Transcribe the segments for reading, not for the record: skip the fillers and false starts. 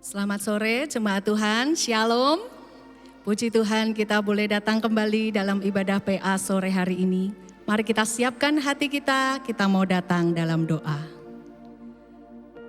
Selamat sore jemaat Tuhan, Shalom. Puji Tuhan kita boleh datang kembali dalam ibadah PA sore hari ini. Mari kita siapkan hati kita mau datang dalam doa.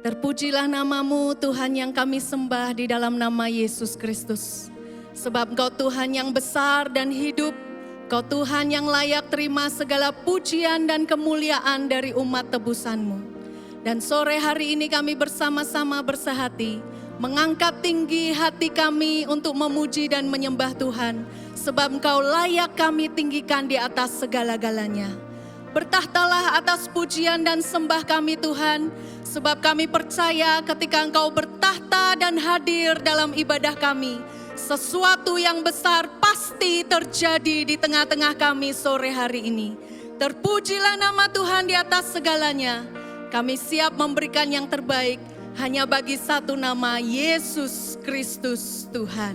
Terpujilah namamu Tuhan yang kami sembah di dalam nama Yesus Kristus. Sebab Engkau Tuhan yang besar dan hidup, Engkau Tuhan yang layak terima segala pujian dan kemuliaan dari umat tebusan-Mu. Dan sore hari ini kami bersama-sama bersehati, mengangkat tinggi hati kami untuk memuji dan menyembah Tuhan. Sebab Engkau layak kami tinggikan di atas segala-galanya. Bertahtalah atas pujian dan sembah kami Tuhan. Sebab kami percaya ketika Engkau bertahta dan hadir dalam ibadah kami, sesuatu yang besar pasti terjadi di tengah-tengah kami sore hari ini. Terpujilah nama Tuhan di atas segalanya. Kami siap memberikan yang terbaik hanya bagi satu nama, Yesus Kristus Tuhan.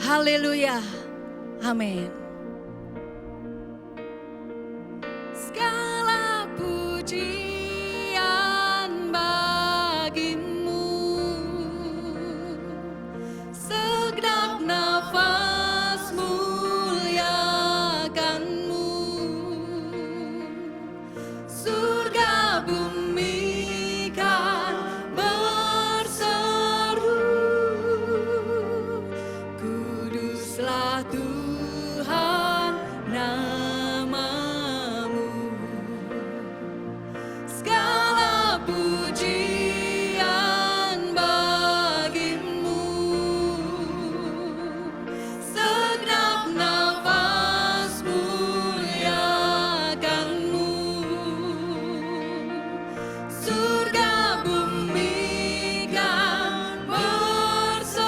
Haleluya. Amin. Segala pujian bagimu, segenap nafas muliakanmu, surga bumi kan berseru, kuduslah Tuhan namamu. Segala pujian bagimu, segenap nafas muliakanmu, surga bumi kan berseru,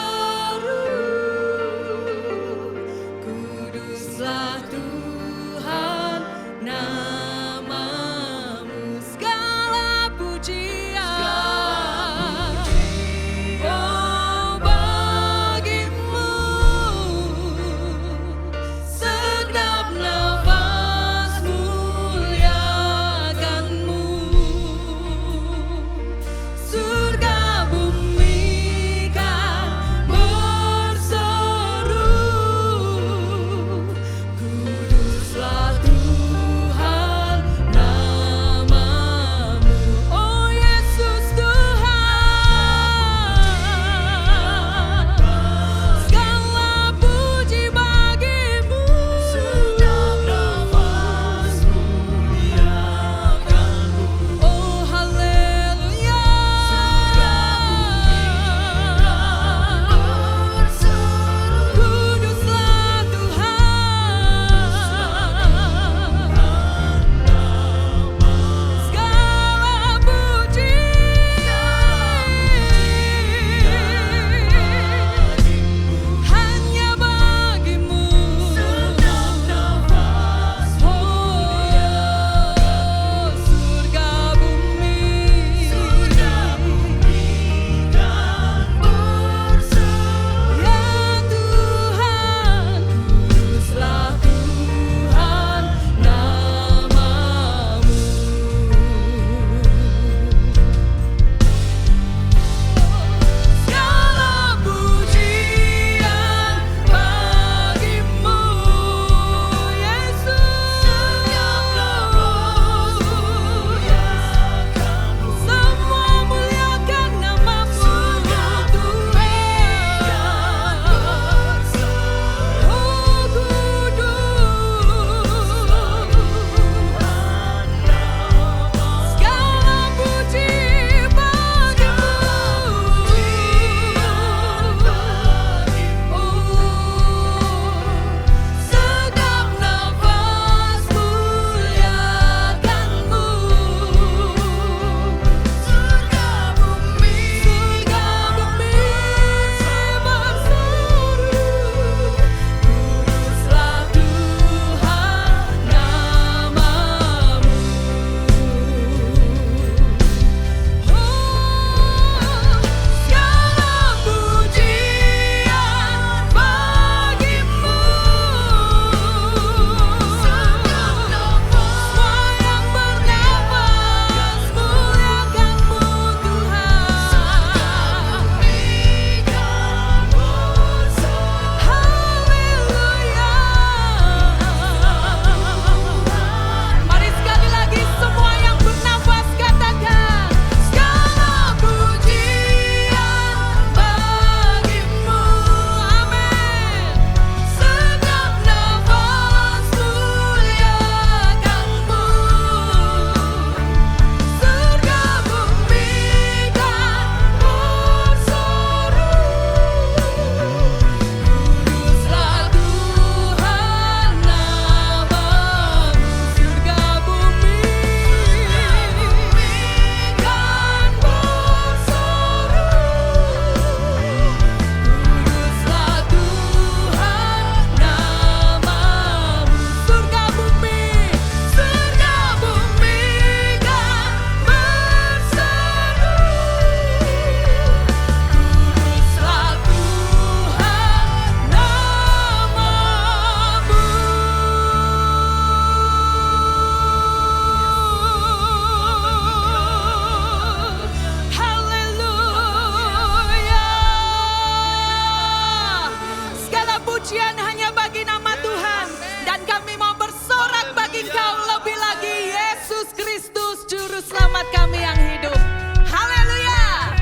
pujian hanya bagi nama Tuhan. Dan kami mau bersorak bagi Engkau lebih lagi, Yesus Kristus, Juru Selamat kami yang hidup. Haleluya.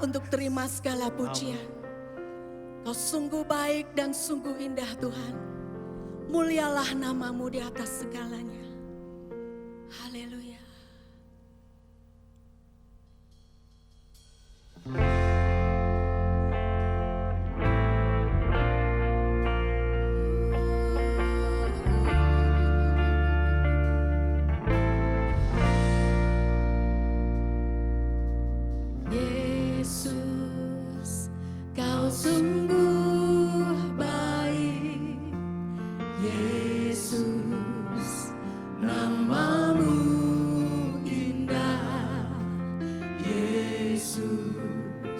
untuk terima segala pujian. Kau sungguh baik dan sungguh indah Tuhan. Mulialah namamu di atas segalanya. Haleluya. Yesus, kau sungguh baik. Yesus, namamu indah. Yesus,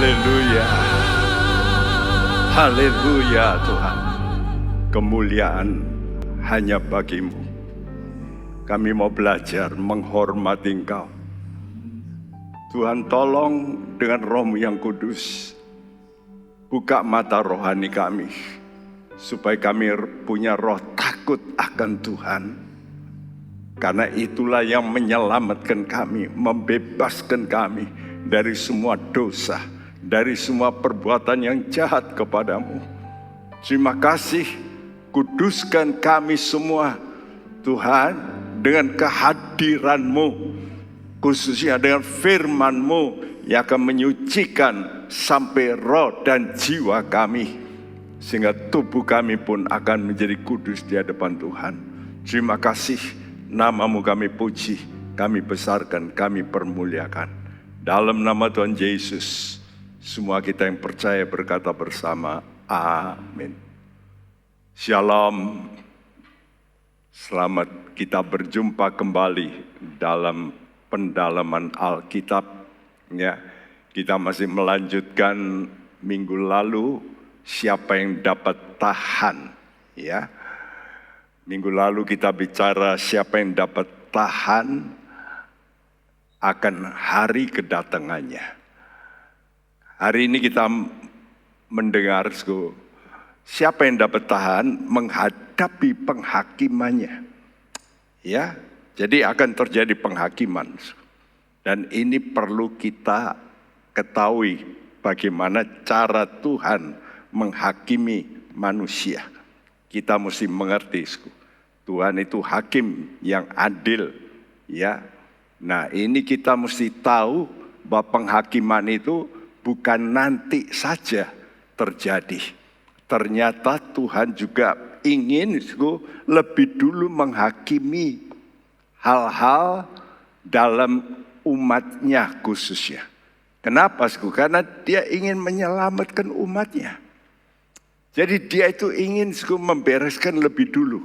Haleluya. Haleluya Tuhan. Kemuliaan hanya bagimu. Kami mau belajar menghormati Engkau. Tuhan, tolong dengan Roh-Mu yang kudus, buka mata rohani kami, supaya kami punya roh takut akan Tuhan. Karena itulah yang menyelamatkan kami, membebaskan kami dari semua dosa, dari semua perbuatan yang jahat kepadamu. Terima kasih, kuduskan kami semua, Tuhan, dengan kehadiran-Mu, khususnya dengan firman-Mu yang akan menyucikan sampai roh dan jiwa kami, sehingga tubuh kami pun akan menjadi kudus di hadapan Tuhan. Terima kasih, nama-Mu kami puji, kami besarkan, kami permuliakan. Dalam nama Tuhan Yesus, semua kita yang percaya berkata bersama, amin. Shalom. Selamat kita berjumpa kembali dalam pendalaman Alkitab. Ya, kita masih melanjutkan minggu lalu, siapa yang dapat tahan. Ya, minggu lalu kita bicara siapa yang dapat tahan akan hari kedatangannya. Hari ini kita mendengar siapa yang dapat tahan menghadapi penghakimannya. Ya, jadi akan terjadi penghakiman. Dan ini perlu kita ketahui bagaimana cara Tuhan menghakimi manusia. Kita mesti mengerti, Tuhan itu hakim yang adil. Ya, nah ini kita mesti tahu bahwa penghakiman itu bukan nanti saja terjadi. Ternyata Tuhan juga ingin lebih dulu menghakimi hal-hal dalam umatnya khususnya. Kenapa? Karena dia ingin menyelamatkan umatnya. Jadi dia itu ingin membereskan lebih dulu.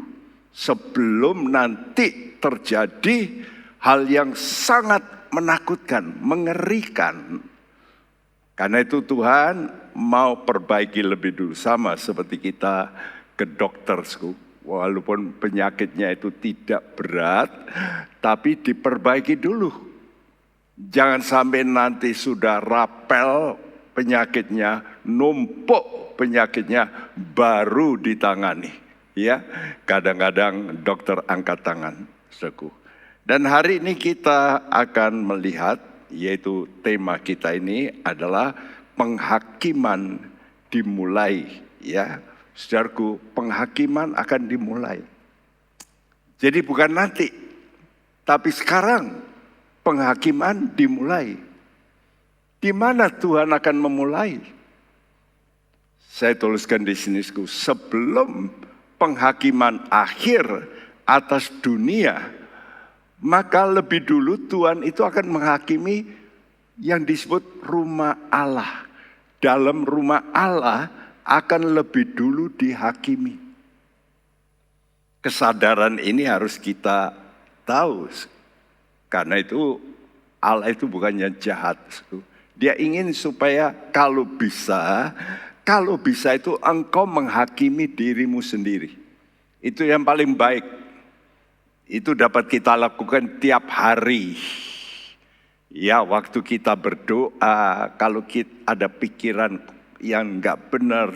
Sebelum nanti terjadi hal yang sangat menakutkan, mengerikan. Karena itu Tuhan mau perbaiki lebih dulu. Sama seperti kita ke dokter, walaupun penyakitnya itu tidak berat, tapi diperbaiki dulu. Jangan sampai nanti sudah rapel penyakitnya, numpuk penyakitnya, baru ditangani. Ya, kadang-kadang dokter angkat tangan, Dan hari ini kita akan melihat, yaitu tema kita ini adalah penghakiman dimulai. Ya, saudaraku, penghakiman akan dimulai. Jadi bukan nanti, tapi sekarang penghakiman dimulai. Di mana Tuhan akan memulai? Saya tuliskan di sini, sebelum penghakiman akhir atas dunia, maka lebih dulu Tuhan itu akan menghakimi yang disebut rumah Allah. Dalam rumah Allah akan lebih dulu dihakimi. Kesadaran ini harus kita tahu. Karena itu Allah itu bukannya jahat. Dia ingin supaya kalau bisa itu engkau menghakimi dirimu sendiri. Itu yang paling baik. Itu dapat kita lakukan tiap hari. Ya, waktu kita berdoa, kalau kita ada pikiran yang enggak benar,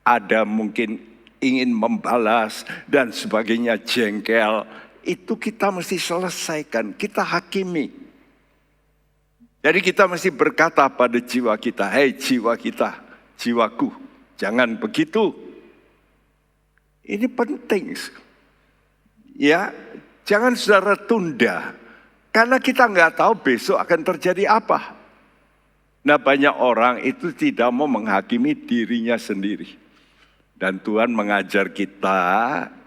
ada mungkin ingin membalas dan sebagainya, jengkel, itu kita mesti selesaikan, kita hakimi. Jadi kita mesti berkata pada jiwa kita, hei jiwa kita, jiwaku, jangan begitu. Ini penting. Ya, jangan saudara tunda. Karena kita nggak tahu besok akan terjadi apa. Nah, banyak orang itu tidak mau menghakimi dirinya sendiri. Dan Tuhan mengajar kita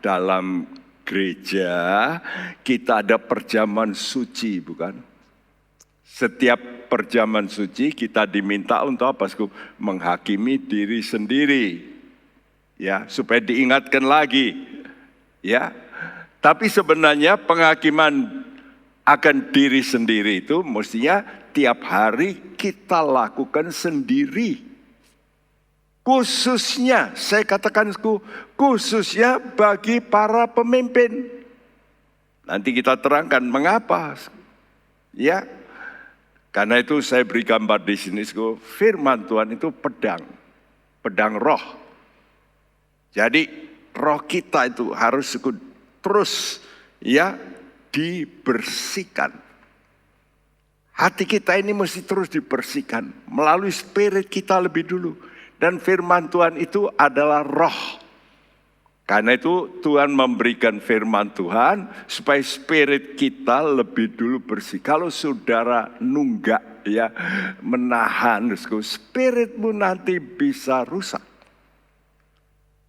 dalam gereja, kita ada perjamuan suci, bukan? Setiap perjamuan suci kita diminta untuk apa? Menghakimi diri sendiri. Ya, supaya diingatkan lagi. Ya. Tapi sebenarnya penghakiman akan diri sendiri itu mestinya tiap hari kita lakukan sendiri. Khususnya, saya katakan khususnya bagi para pemimpin. Nanti kita terangkan mengapa. Ya, karena itu saya beri gambar di sini, firman Tuhan itu pedang roh. Jadi roh kita itu harus terus ya dibersihkan. Hati kita ini mesti terus dibersihkan melalui spirit kita lebih dulu. Dan firman Tuhan itu adalah roh. Karena itu Tuhan memberikan firman Tuhan supaya spirit kita lebih dulu bersih. Kalau saudara nunggak ya menahan, spiritmu nanti bisa rusak.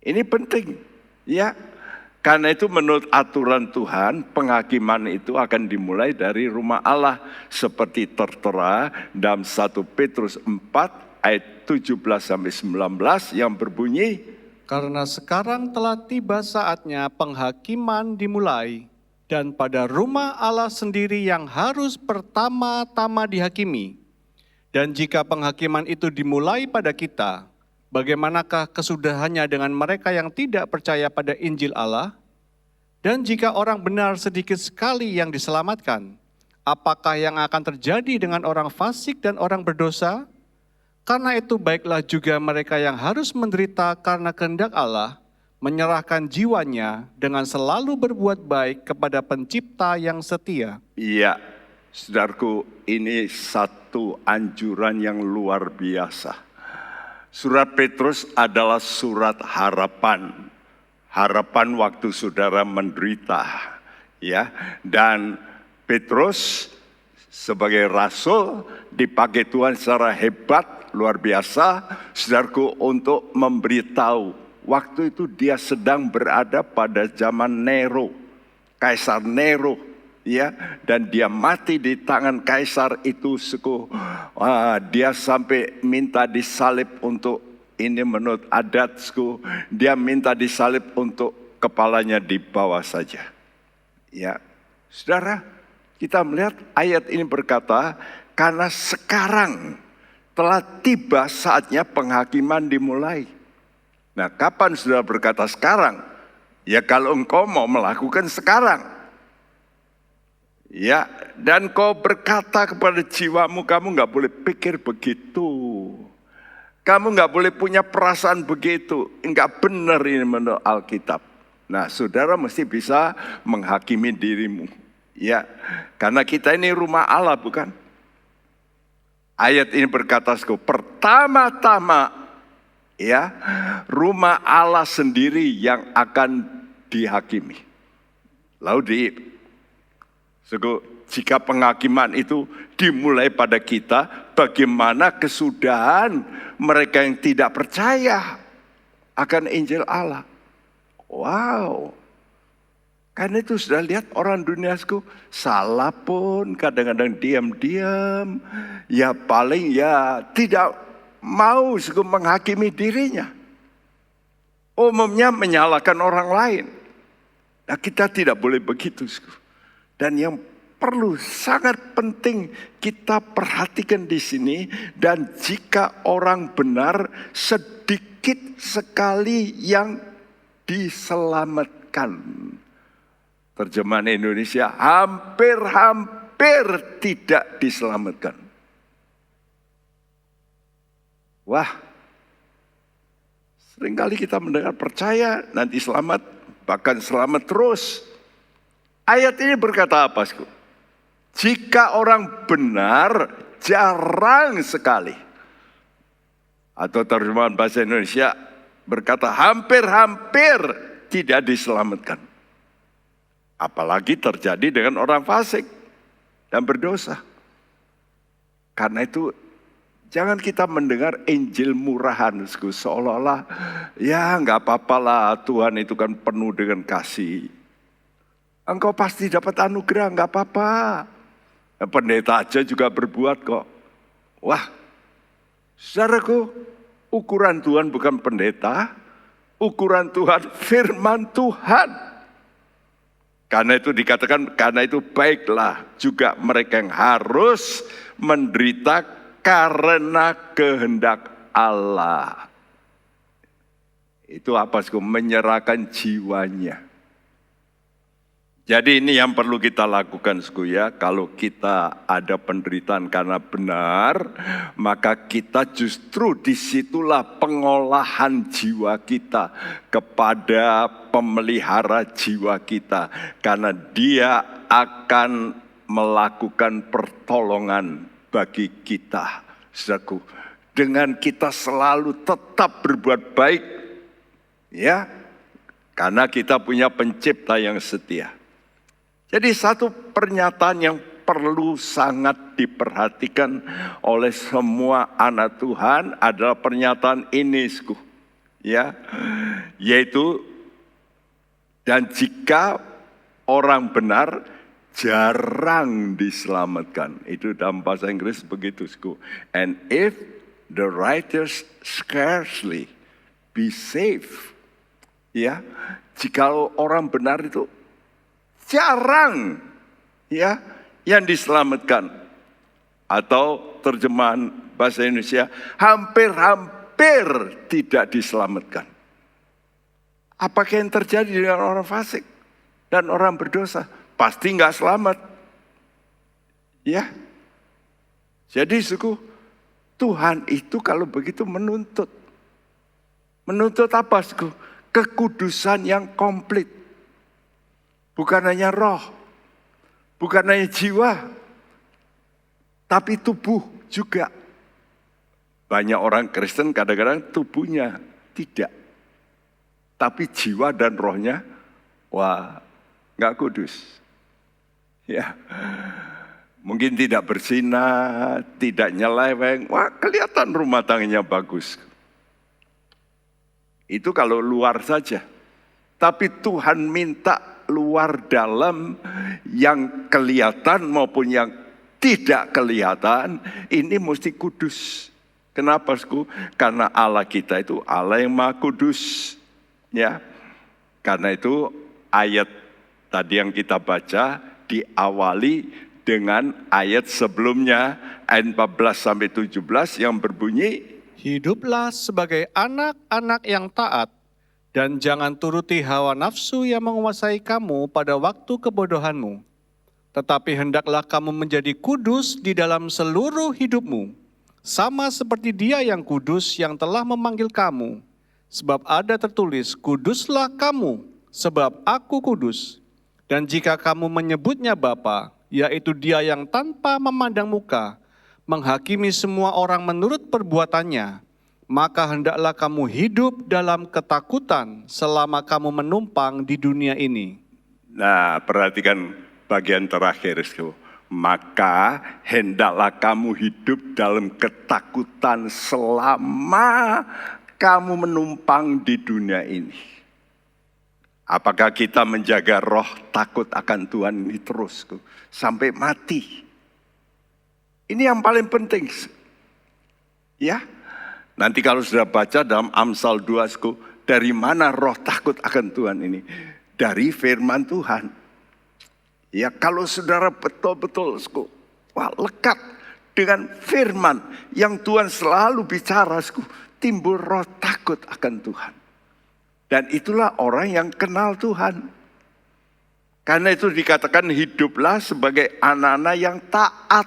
Ini penting ya. Karena itu menurut aturan Tuhan, penghakiman itu akan dimulai dari rumah Allah. Seperti tertera dalam 1 Petrus 4 ayat 17-19 yang berbunyi, karena sekarang telah tiba saatnya penghakiman dimulai, dan pada rumah Allah sendiri yang harus pertama-tama dihakimi. Dan jika penghakiman itu dimulai pada kita, bagaimanakah kesudahannya dengan mereka yang tidak percaya pada Injil Allah? Dan jika orang benar sedikit sekali yang diselamatkan, apakah yang akan terjadi dengan orang fasik dan orang berdosa? Karena itu baiklah juga mereka yang harus menderita karena kehendak Allah, menyerahkan jiwanya dengan selalu berbuat baik kepada Pencipta yang setia. Iya, saudaraku, ini satu anjuran yang luar biasa. Surat Petrus adalah surat harapan. Harapan waktu saudara menderita. Ya, dan Petrus sebagai rasul dipakai Tuhan secara hebat, luar biasa, saudaraku, untuk memberitahu. Waktu itu dia sedang berada pada zaman Nero, Kaisar Nero, ya, dan dia mati di tangan Kaisar itu. Dia sampai minta disalib untuk ini menurut adat, dia minta disalib untuk kepalanya di bawah saja. Ya, saudara, kita melihat ayat ini berkata, karena sekarang telah tiba saatnya penghakiman dimulai. Nah, kapan sudah berkata sekarang? Ya kalau engkau mau melakukan sekarang. Ya, dan kau berkata kepada jiwamu, kamu gak boleh pikir begitu. Kamu gak boleh punya perasaan begitu. Enggak benar ini menurut Alkitab. Nah, saudara mesti bisa menghakimi dirimu. Ya, karena kita ini rumah Allah, bukan? Ayat ini berkata, pertama-tama ya rumah Allah sendiri yang akan dihakimi. Lalu jika penghakiman itu dimulai pada kita, bagaimana kesudahan mereka yang tidak percaya akan Injil Allah? Wow. Karena itu sudah lihat orang dunia salah pun kadang-kadang diam-diam. Ya paling ya tidak mau menghakimi dirinya. Umumnya menyalahkan orang lain. Nah, kita tidak boleh begitu. Dan yang perlu sangat penting kita perhatikan di sini. Dan jika orang benar sedikit sekali yang diselamatkan. Terjemahan Indonesia, hampir tidak diselamatkan. Wah, seringkali kita mendengar percaya, nanti selamat, bahkan selamat terus. Ayat ini berkata apa? Jika orang benar, jarang sekali. Atau terjemahan bahasa Indonesia berkata, hampir tidak diselamatkan. Apalagi terjadi dengan orang fasik dan berdosa. Karena itu jangan kita mendengar Injil murahan seolah-olah ya nggak apa-apalah, Tuhan itu kan penuh dengan kasih. Engkau pasti dapat anugerah, nggak apa-apa. Pendeta aja juga berbuat kok. Wah, saudaraku, ukuran Tuhan bukan pendeta, ukuran Tuhan firman Tuhan. Karena itu dikatakan, karena itu baiklah juga mereka yang harus menderita karena kehendak Allah. Itu apa sih? Menyerahkan jiwanya. Jadi ini yang perlu kita lakukan ya. Kalau kita ada penderitaan karena benar, maka kita justru disitulah pengolahan jiwa kita kepada pemelihara jiwa kita. Karena dia akan melakukan pertolongan bagi kita. Saudaraku, dengan kita selalu tetap berbuat baik, ya, karena kita punya pencipta yang setia. Jadi satu pernyataan yang perlu sangat diperhatikan oleh semua anak Tuhan adalah pernyataan ini, ya, yaitu dan jika orang benar jarang diselamatkan. Itu dalam bahasa Inggris begitu, and if the righteous scarcely be saved, ya, jika orang benar itu jarang, ya, yang diselamatkan. Atau terjemahan bahasa Indonesia, hampir-hampir tidak diselamatkan. Apakah yang terjadi dengan orang fasik dan orang berdosa? Pasti nggak selamat. Ya. Jadi Tuhan itu kalau begitu menuntut. Menuntut apa, kekudusan yang komplit. Bukan hanya roh, bukan hanya jiwa, tapi tubuh juga. Banyak orang Kristen kadang-kadang tubuhnya tidak. Tapi jiwa dan rohnya, wah, nggak kudus. Ya, mungkin tidak berzina, tidak nyeleweng, wah kelihatan rumah tangganya bagus. Itu kalau luar saja. Tapi Tuhan minta luar dalam, yang kelihatan maupun yang tidak kelihatan, ini mesti kudus. Kenapa, Karena Allah kita itu Allah yang Maha Kudus. Ya, karena itu ayat tadi yang kita baca diawali dengan ayat sebelumnya, ayat 14-17 yang berbunyi, hiduplah sebagai anak-anak yang taat, dan jangan turuti hawa nafsu yang menguasai kamu pada waktu kebodohanmu. Tetapi hendaklah kamu menjadi kudus di dalam seluruh hidupmu, sama seperti Dia yang kudus yang telah memanggil kamu. Sebab ada tertulis, kuduslah kamu, sebab aku kudus. Dan jika kamu menyebutnya Bapa, yaitu Dia yang tanpa memandang muka, menghakimi semua orang menurut perbuatannya, maka hendaklah kamu hidup dalam ketakutan selama kamu menumpang di dunia ini. Nah, perhatikan bagian terakhir. Maka hendaklah kamu hidup dalam ketakutan selama kamu menumpang di dunia ini. Apakah kita menjaga roh takut akan Tuhan ini terus sampai mati? Ini yang paling penting. Ya. Nanti kalau sudah baca dalam Amsal 2, dari mana roh takut akan Tuhan ini? Dari firman Tuhan. Ya, kalau saudara betul-betul lekat dengan firman yang Tuhan selalu bicara, timbul roh takut akan Tuhan. Dan itulah orang yang kenal Tuhan. Karena itu dikatakan hiduplah sebagai anak-anak yang taat.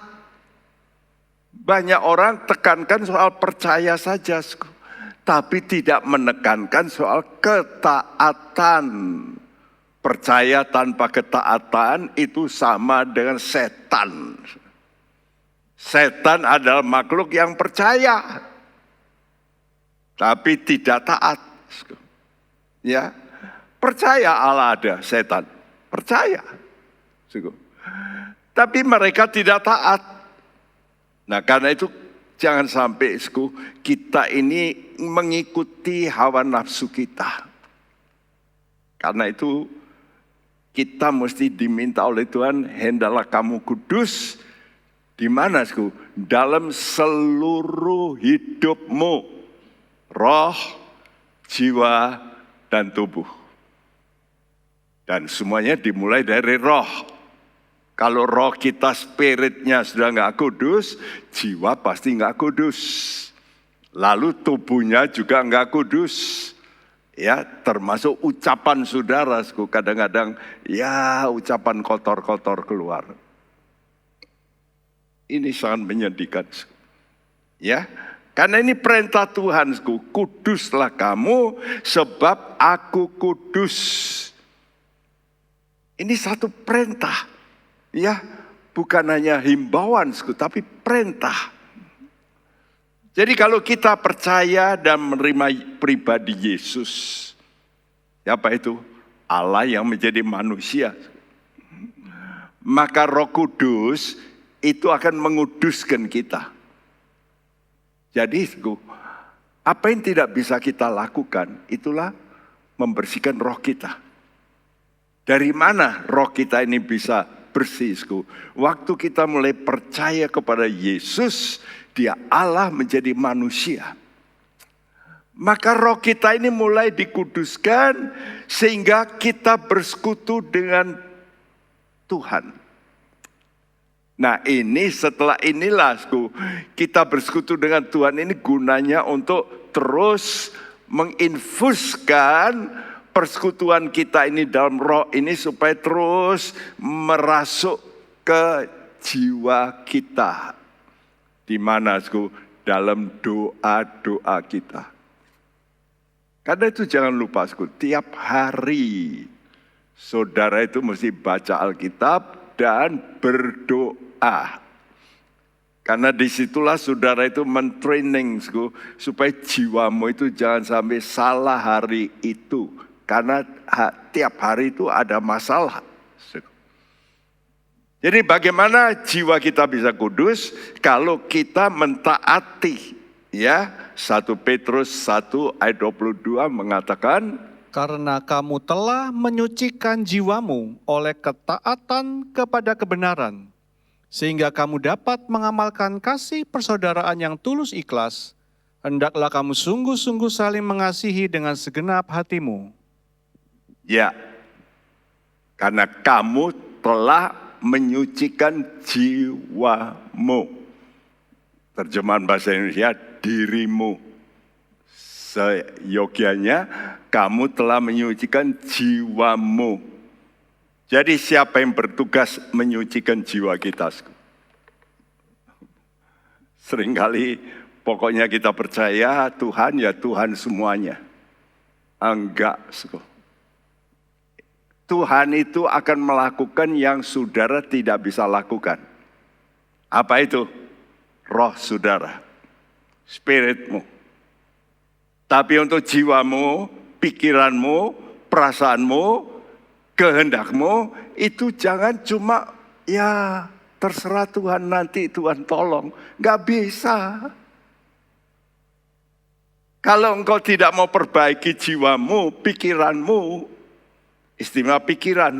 Banyak orang tekankan soal percaya saja, tapi tidak menekankan soal ketaatan. Percaya tanpa ketaatan itu sama dengan setan. Setan adalah makhluk yang percaya, tapi tidak taat. Ya, percaya Allah ada, setan percaya, tapi mereka tidak taat. Nah, karena itu jangan sampai kita ini mengikuti hawa nafsu kita. Karena itu kita mesti diminta oleh Tuhan, hendaklah kamu kudus. Di mana, dalam seluruh hidupmu, roh, jiwa, dan tubuh. Dan semuanya dimulai dari roh. Kalau roh kita, spiritnya sudah nggak kudus, jiwa pasti nggak kudus. Lalu tubuhnya juga nggak kudus. Ya, termasuk ucapan saudara, kadang-kadang ya ucapan kotor-kotor keluar. Ini sangat menyedihkan. Ya, karena ini perintah Tuhan, kuduslah kamu sebab aku kudus. Ini satu perintah, ya, bukan hanya himbauan, tapi perintah. Jadi kalau kita percaya dan menerima pribadi Yesus, apa itu? Allah yang menjadi manusia. Maka Roh Kudus itu akan menguduskan kita. Jadi apa yang tidak bisa kita lakukan, itulah membersihkan roh kita. Dari mana roh kita ini bisa bersih? Waktu kita mulai percaya kepada Yesus, Dia Allah menjadi manusia. Maka roh kita ini mulai dikuduskan sehingga kita bersekutu dengan Tuhan. Nah ini setelah inilah kita bersekutu dengan Tuhan ini gunanya untuk terus menginfuskan persekutuan kita ini dalam roh ini supaya terus merasuk ke jiwa kita. Di mana dalam doa-doa kita. Karena itu jangan lupa tiap hari saudara itu mesti baca Alkitab dan berdoa. Karena disitulah saudara itu mentraining supaya jiwamu itu jangan sampai salah hari itu. Karena tiap hari itu ada masalah. Jadi bagaimana jiwa kita bisa kudus kalau kita mentaati, ya. 1 Petrus 1 ayat 22 mengatakan, karena kamu telah menyucikan jiwamu oleh ketaatan kepada kebenaran, sehingga kamu dapat mengamalkan kasih persaudaraan yang tulus ikhlas, hendaklah kamu sungguh-sungguh saling mengasihi dengan segenap hatimu. Ya, karena kamu telah menyucikan jiwamu. Terjemahan bahasa Indonesia, dirimu. Seyogianya, kamu telah menyucikan jiwamu. Jadi siapa yang bertugas menyucikan jiwa kita? Seringkali pokoknya kita percaya Tuhan, ya Tuhan semuanya. Enggak, Tuhan itu akan melakukan yang saudara tidak bisa lakukan. Apa itu? Roh saudara, spiritmu. Tapi untuk jiwamu, pikiranmu, perasaanmu, kehendakmu, itu jangan cuma ya terserah Tuhan nanti Tuhan tolong. Gak bisa. Kalau engkau tidak mau perbaiki jiwamu, pikiranmu, istimewa pikiran.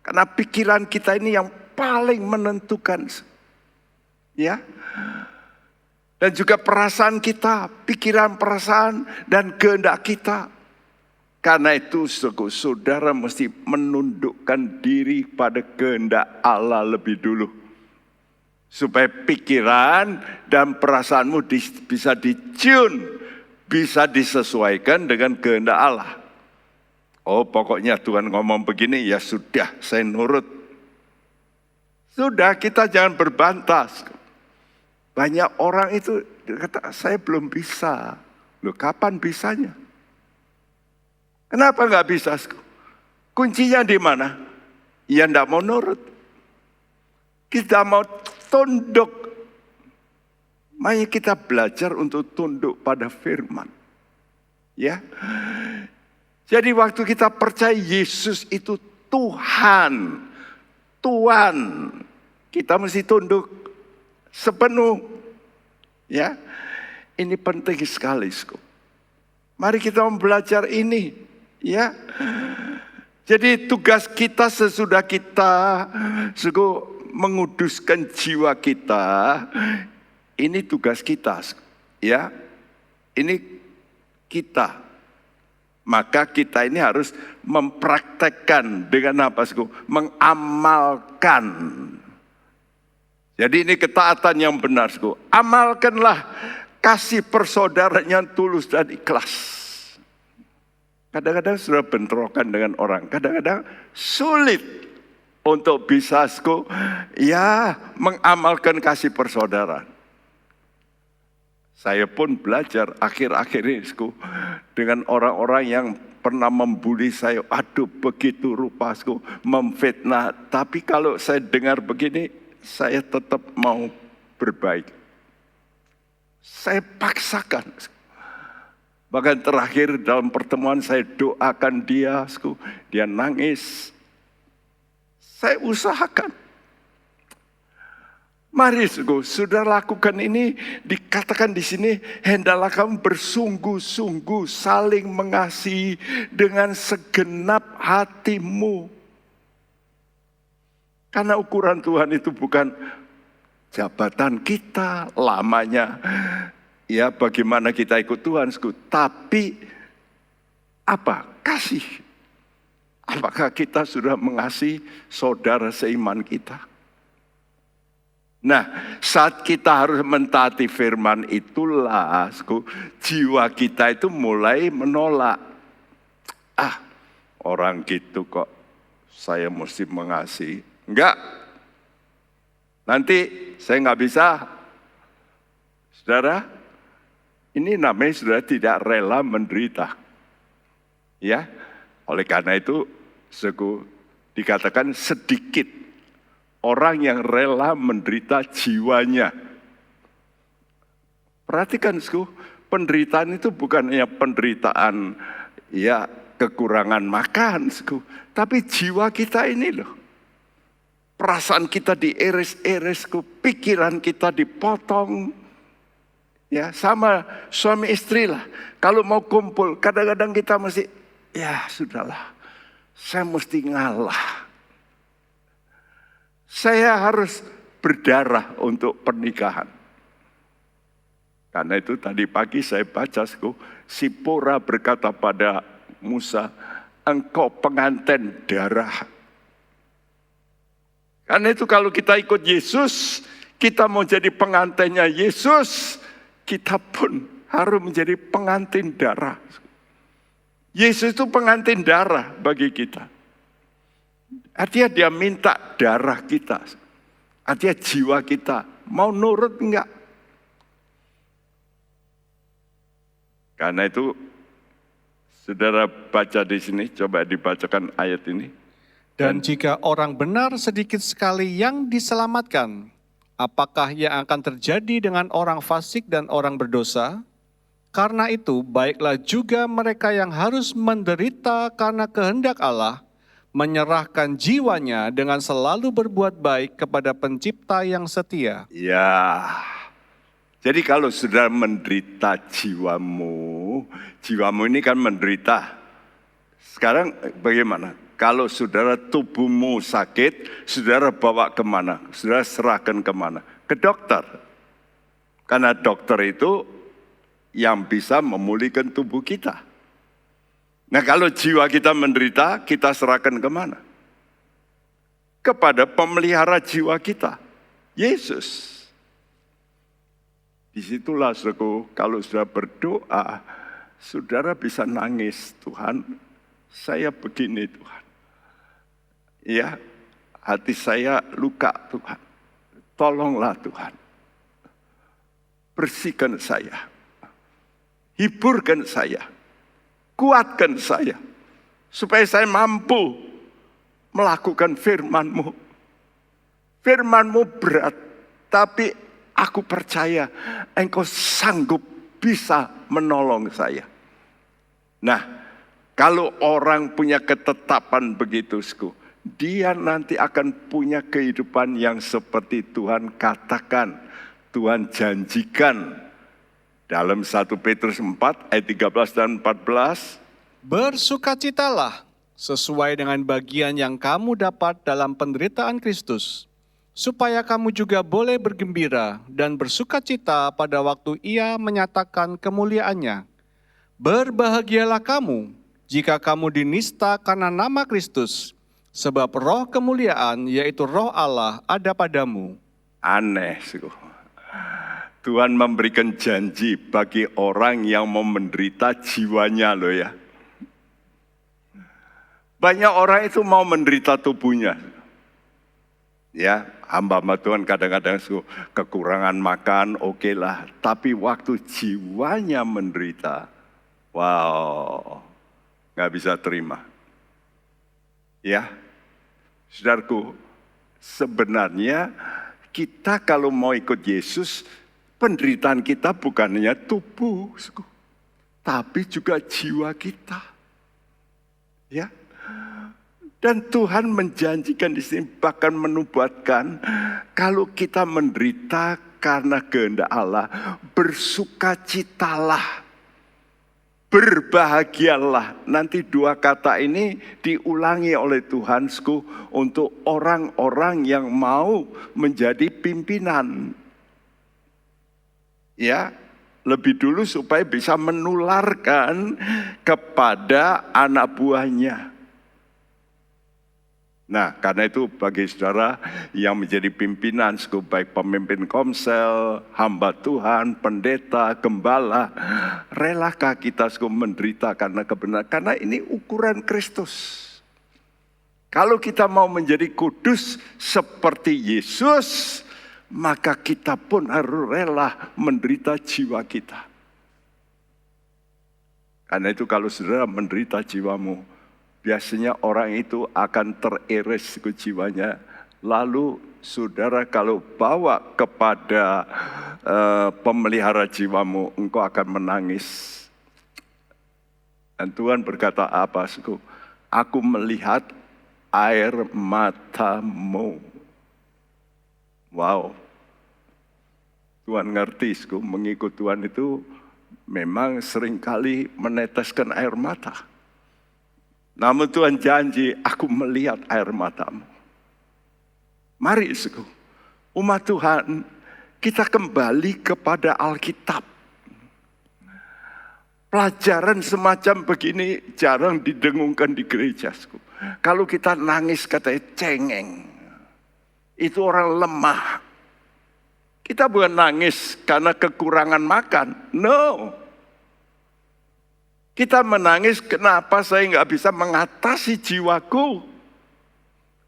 Karena pikiran kita ini yang paling menentukan. Ya. Dan juga perasaan kita, pikiran, perasaan, dan kehendak kita. Karena itu saudara mesti menundukkan diri pada kehendak Allah lebih dulu. Supaya pikiran dan perasaanmu bisa ditune, bisa disesuaikan dengan kehendak Allah. Oh pokoknya Tuhan ngomong begini, ya sudah saya nurut. Sudah kita jangan berbantah. Banyak orang itu kata saya belum bisa. Loh kapan bisanya? Kenapa nggak bisa? Kuncinya di mana? Ya enggak mau nurut. Kita mau tunduk. Makanya kita belajar untuk tunduk pada firman. Ya. Jadi waktu kita percaya Yesus itu Tuhan. Tuhan. Kita mesti tunduk sepenuh. Ya. Ini penting sekali. Mari kita belajar ini. Ya. Jadi tugas kita sesudah kita menguduskan jiwa kita, ini tugas kita, ya. Ini kita. Maka kita ini harus mempraktekkan dengan apa? Mengamalkan. Jadi ini ketaatan yang benar. Amalkanlah kasih persaudaraan yang tulus dan ikhlas. Kadang-kadang sudah bentrokan dengan orang. Kadang-kadang sulit untuk bisa mengamalkan kasih persaudaraan. Saya pun belajar akhir-akhir ini dengan orang-orang yang pernah membuli saya. Aduh, begitu rupa memfitnah. Tapi kalau saya dengar begini, saya tetap mau berbaik. Saya paksakan. Bahkan terakhir dalam pertemuan saya doakan dia, dia nangis. Saya usahakan. Mari sudah lakukan ini, dikatakan di sini, hendaklah kamu bersungguh-sungguh saling mengasihi dengan segenap hatimu. Karena ukuran Tuhan itu bukan jabatan kita, lamanya, ya bagaimana kita ikut Tuhan, tapi apa? Kasih. Apakah kita sudah mengasihi saudara seiman kita? Nah, saat kita harus mentaati firman itulah, jiwa kita itu mulai menolak. Orang gitu kok saya mesti mengasihi. Enggak. Nanti saya nggak bisa. Saudara, ini namanya sudah tidak rela menderita. Ya, oleh karena itu, dikatakan sedikit orang yang rela menderita jiwanya. Perhatikan, penderitaan itu bukan hanya penderitaan ya kekurangan makan, tapi jiwa kita ini loh. Perasaan kita diiris-iris, pikiran kita dipotong. Ya, sama suami istri lah. Kalau mau kumpul, kadang-kadang kita mesti, ya sudahlah, saya mesti ngalah. Saya harus berdarah untuk pernikahan. Karena itu tadi pagi saya baca, Sipora berkata pada Musa, engkau pengantin darah. Karena itu kalau kita ikut Yesus, kita mau jadi pengantinnya Yesus, kita pun harus menjadi pengantin darah. Yesus itu pengantin darah bagi kita. Artinya dia minta darah kita. Artinya jiwa kita. Mau nurut enggak? Karena itu, saudara baca di sini, coba dibacakan ayat ini. Dan jika orang benar sedikit sekali yang diselamatkan, apakah yang akan terjadi dengan orang fasik dan orang berdosa? Karena itu, baiklah juga mereka yang harus menderita karena kehendak Allah, menyerahkan jiwanya dengan selalu berbuat baik kepada Pencipta yang setia. Ya, jadi kalau sudah menderita jiwamu ini kan menderita. Sekarang bagaimana? Kalau saudara tubuhmu sakit, saudara bawa kemana? Saudara serahkan kemana? Ke dokter. Karena dokter itu yang bisa memulihkan tubuh kita. Nah, kalau jiwa kita menderita, kita serahkan kemana? Kepada pemelihara jiwa kita, Yesus. Disitulah, saudaraku, kalau sudah berdoa, saudara bisa nangis, Tuhan, saya begini, Tuhan. Ya, hati saya luka, Tuhan. Tolonglah, Tuhan. Bersihkan saya. Hiburkan saya. Kuatkan saya, supaya saya mampu melakukan firman-Mu. Firman-Mu berat, tapi aku percaya Engkau sanggup bisa menolong saya. Nah, kalau orang punya ketetapan begitu, dia nanti akan punya kehidupan yang seperti Tuhan katakan, Tuhan janjikan. Dalam 1 Petrus 4 ayat 13 dan 14. Bersukacitalah sesuai dengan bagian yang kamu dapat dalam penderitaan Kristus, supaya kamu juga boleh bergembira dan bersukacita pada waktu Ia menyatakan kemuliaannya. Berbahagialah kamu, jika kamu dinista karena nama Kristus, sebab roh kemuliaan, yaitu roh Allah, ada padamu. Aneh, suku. Tuhan memberikan janji bagi orang yang mau menderita jiwanya loh ya. Banyak orang itu mau menderita tubuhnya. Ya, hamba Tuhan kadang-kadang kekurangan makan, oke lah. Tapi waktu jiwanya menderita, wow, nggak bisa terima. Ya, saudaraku, sebenarnya kita kalau mau ikut Yesus, penderitaan kita bukan hanya tubuh, tapi juga jiwa kita. Ya. Dan Tuhan menjanjikan di sini, bahkan menubuatkan, kalau kita menderita karena kehendak Allah, bersukacitalah, berbahagialah. Nanti dua kata ini diulangi oleh Tuhan untuk orang-orang yang mau menjadi pimpinan. Ya, lebih dulu supaya bisa menularkan kepada anak buahnya. Nah, karena itu bagi saudara yang menjadi pimpinan, baik pemimpin komsel, hamba Tuhan, pendeta, gembala, relakah kita menderita karena kebenaran? Karena ini ukuran Kristus. Kalau kita mau menjadi kudus seperti Yesus, maka kita pun harus rela menderita jiwa kita. Karena itu kalau saudara menderita jiwamu, biasanya orang itu akan teriris ke jiwanya. Lalu saudara kalau bawa kepada pemelihara jiwamu, engkau akan menangis. Dan Tuhan berkata apa? Aku melihat air matamu. Wow. Tuhan ngerti, mengikut Tuhan itu memang seringkali meneteskan air mata. Namun Tuhan janji, aku melihat air matamu. Mari umat Tuhan, kita kembali kepada Alkitab. Pelajaran semacam begini jarang didengungkan di gereja. Kalau kita nangis katanya cengeng. Itu orang lemah. Kita bukan nangis karena kekurangan makan. No. Kita menangis kenapa saya nggak bisa mengatasi jiwaku.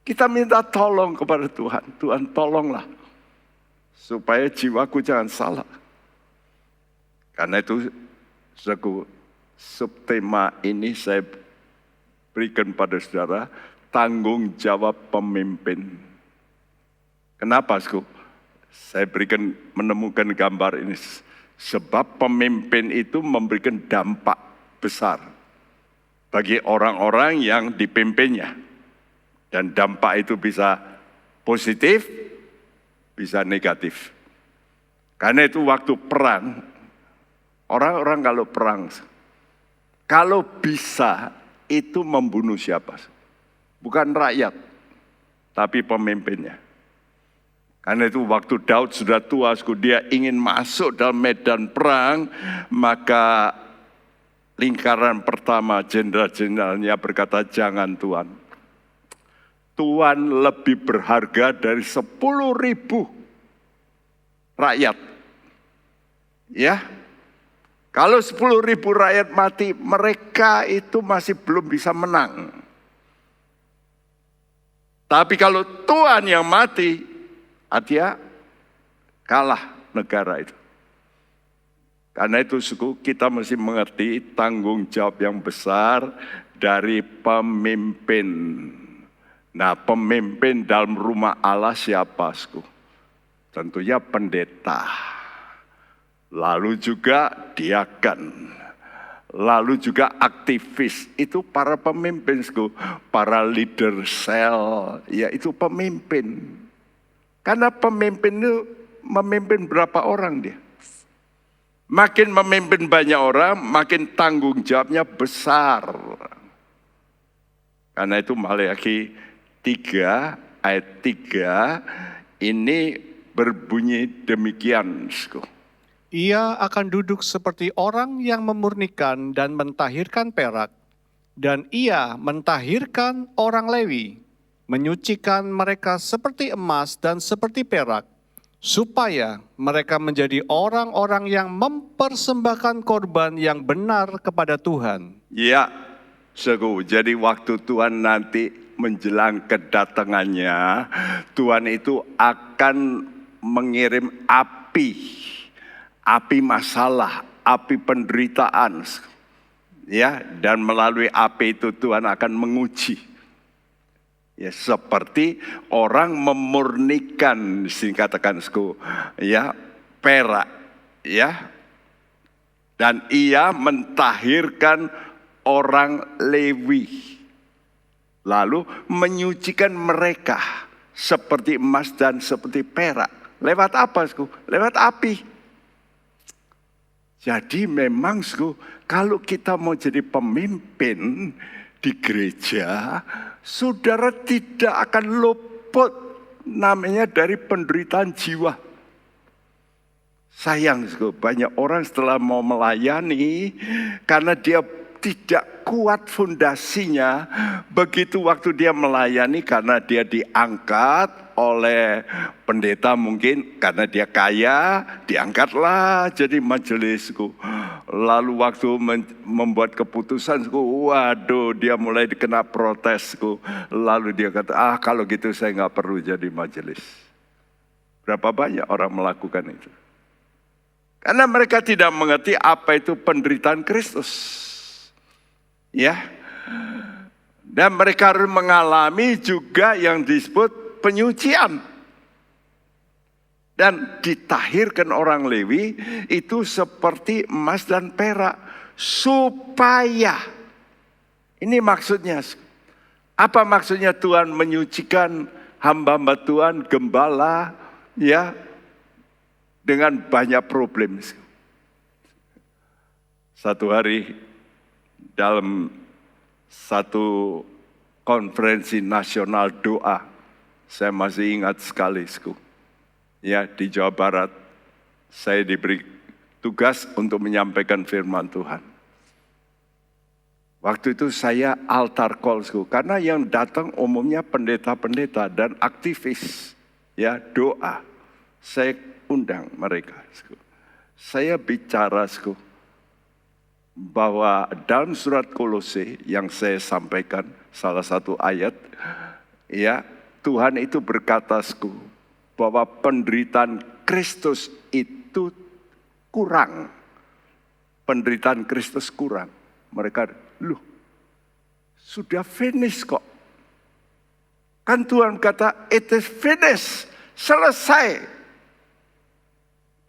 Kita minta tolong kepada Tuhan. Tuhan tolonglah. Supaya jiwaku jangan salah. Karena itu subtema ini saya berikan pada saudara. Tanggung jawab pemimpin. Kenapa saya menemukan gambar ini. Sebab pemimpin itu memberikan dampak besar bagi orang-orang yang dipimpinnya. Dan dampak itu bisa positif, bisa negatif. Karena itu waktu perang, orang-orang kalau perang, kalau bisa itu membunuh siapa? Bukan rakyat, tapi pemimpinnya. Karena itu waktu Daud sudah tua, dia ingin masuk dalam medan perang, maka lingkaran pertama jenderal-jenderalnya berkata, jangan Tuan. Tuan lebih berharga dari 10.000 rakyat. Ya, kalau 10.000 rakyat mati, mereka itu masih belum bisa menang. Tapi kalau Tuan yang mati, artinya kalah negara itu. Karena itu kita mesti mengerti tanggung jawab yang besar dari pemimpin. Nah, pemimpin dalam rumah Allah siapa? Tentunya pendeta. Lalu juga diaken. Lalu juga aktivis. Itu para pemimpin, para leader sel. Ya, itu pemimpin. Karena pemimpin itu memimpin berapa orang dia? Makin memimpin banyak orang, makin tanggung jawabnya besar. Karena itu Maleakhi 3 ayat 3 ini berbunyi demikian. Ia akan duduk seperti orang yang memurnikan dan mentahirkan perak, Dan ia mentahirkan orang Lewi, menyucikan mereka seperti emas dan seperti perak, supaya mereka menjadi orang-orang yang mempersembahkan korban yang benar kepada Tuhan. Ya, saudaraku, jadi waktu Tuhan nanti menjelang kedatangannya, Tuhan itu akan mengirim api masalah, api penderitaan. Ya, dan melalui api itu Tuhan akan menguji. Ya, seperti orang memurnikan, dikatakan ya, perak, ya. Dan ia mentahirkan orang Lewi, lalu menyucikan mereka seperti emas dan seperti perak. Lewat apa, Lewat api. Jadi memang, kalau kita mau jadi pemimpin di gereja, saudara tidak akan luput namanya dari penderitaan jiwa. Sayang, banyak orang setelah mau melayani, karena dia tidak kuat fondasinya, begitu waktu dia melayani karena dia diangkat oleh pendeta mungkin, karena dia kaya, diangkatlah jadi majelisku. Lalu waktu membuat keputusan, waduh, dia mulai dikena protesku. Lalu dia kata, kalau gitu saya nggak perlu jadi majelis. Berapa banyak orang melakukan itu? Karena mereka tidak mengerti apa itu penderitaan Kristus. Ya, dan mereka harus mengalami juga yang disebut penyucian. Dan ditahirkan orang Lewi itu seperti emas dan perak. Supaya, ini maksudnya, apa maksudnya Tuhan menyucikan hamba-hamba Tuhan, gembala, ya, dengan banyak problem. Satu hari dalam satu konferensi nasional doa, saya masih ingat sekali, ya, di Jawa Barat, saya diberi tugas untuk menyampaikan firman Tuhan. Waktu itu saya altar call, karena yang datang umumnya pendeta-pendeta dan aktivis, ya, doa. Saya undang mereka. Saya bicara, bahwa dalam surat Kolose yang saya sampaikan, salah satu ayat, ya, Tuhan itu berkata, bahwa penderitaan Kristus itu kurang. Penderitaan Kristus kurang. Mereka, sudah finish kok. Kan Tuhan kata, it is finished, selesai.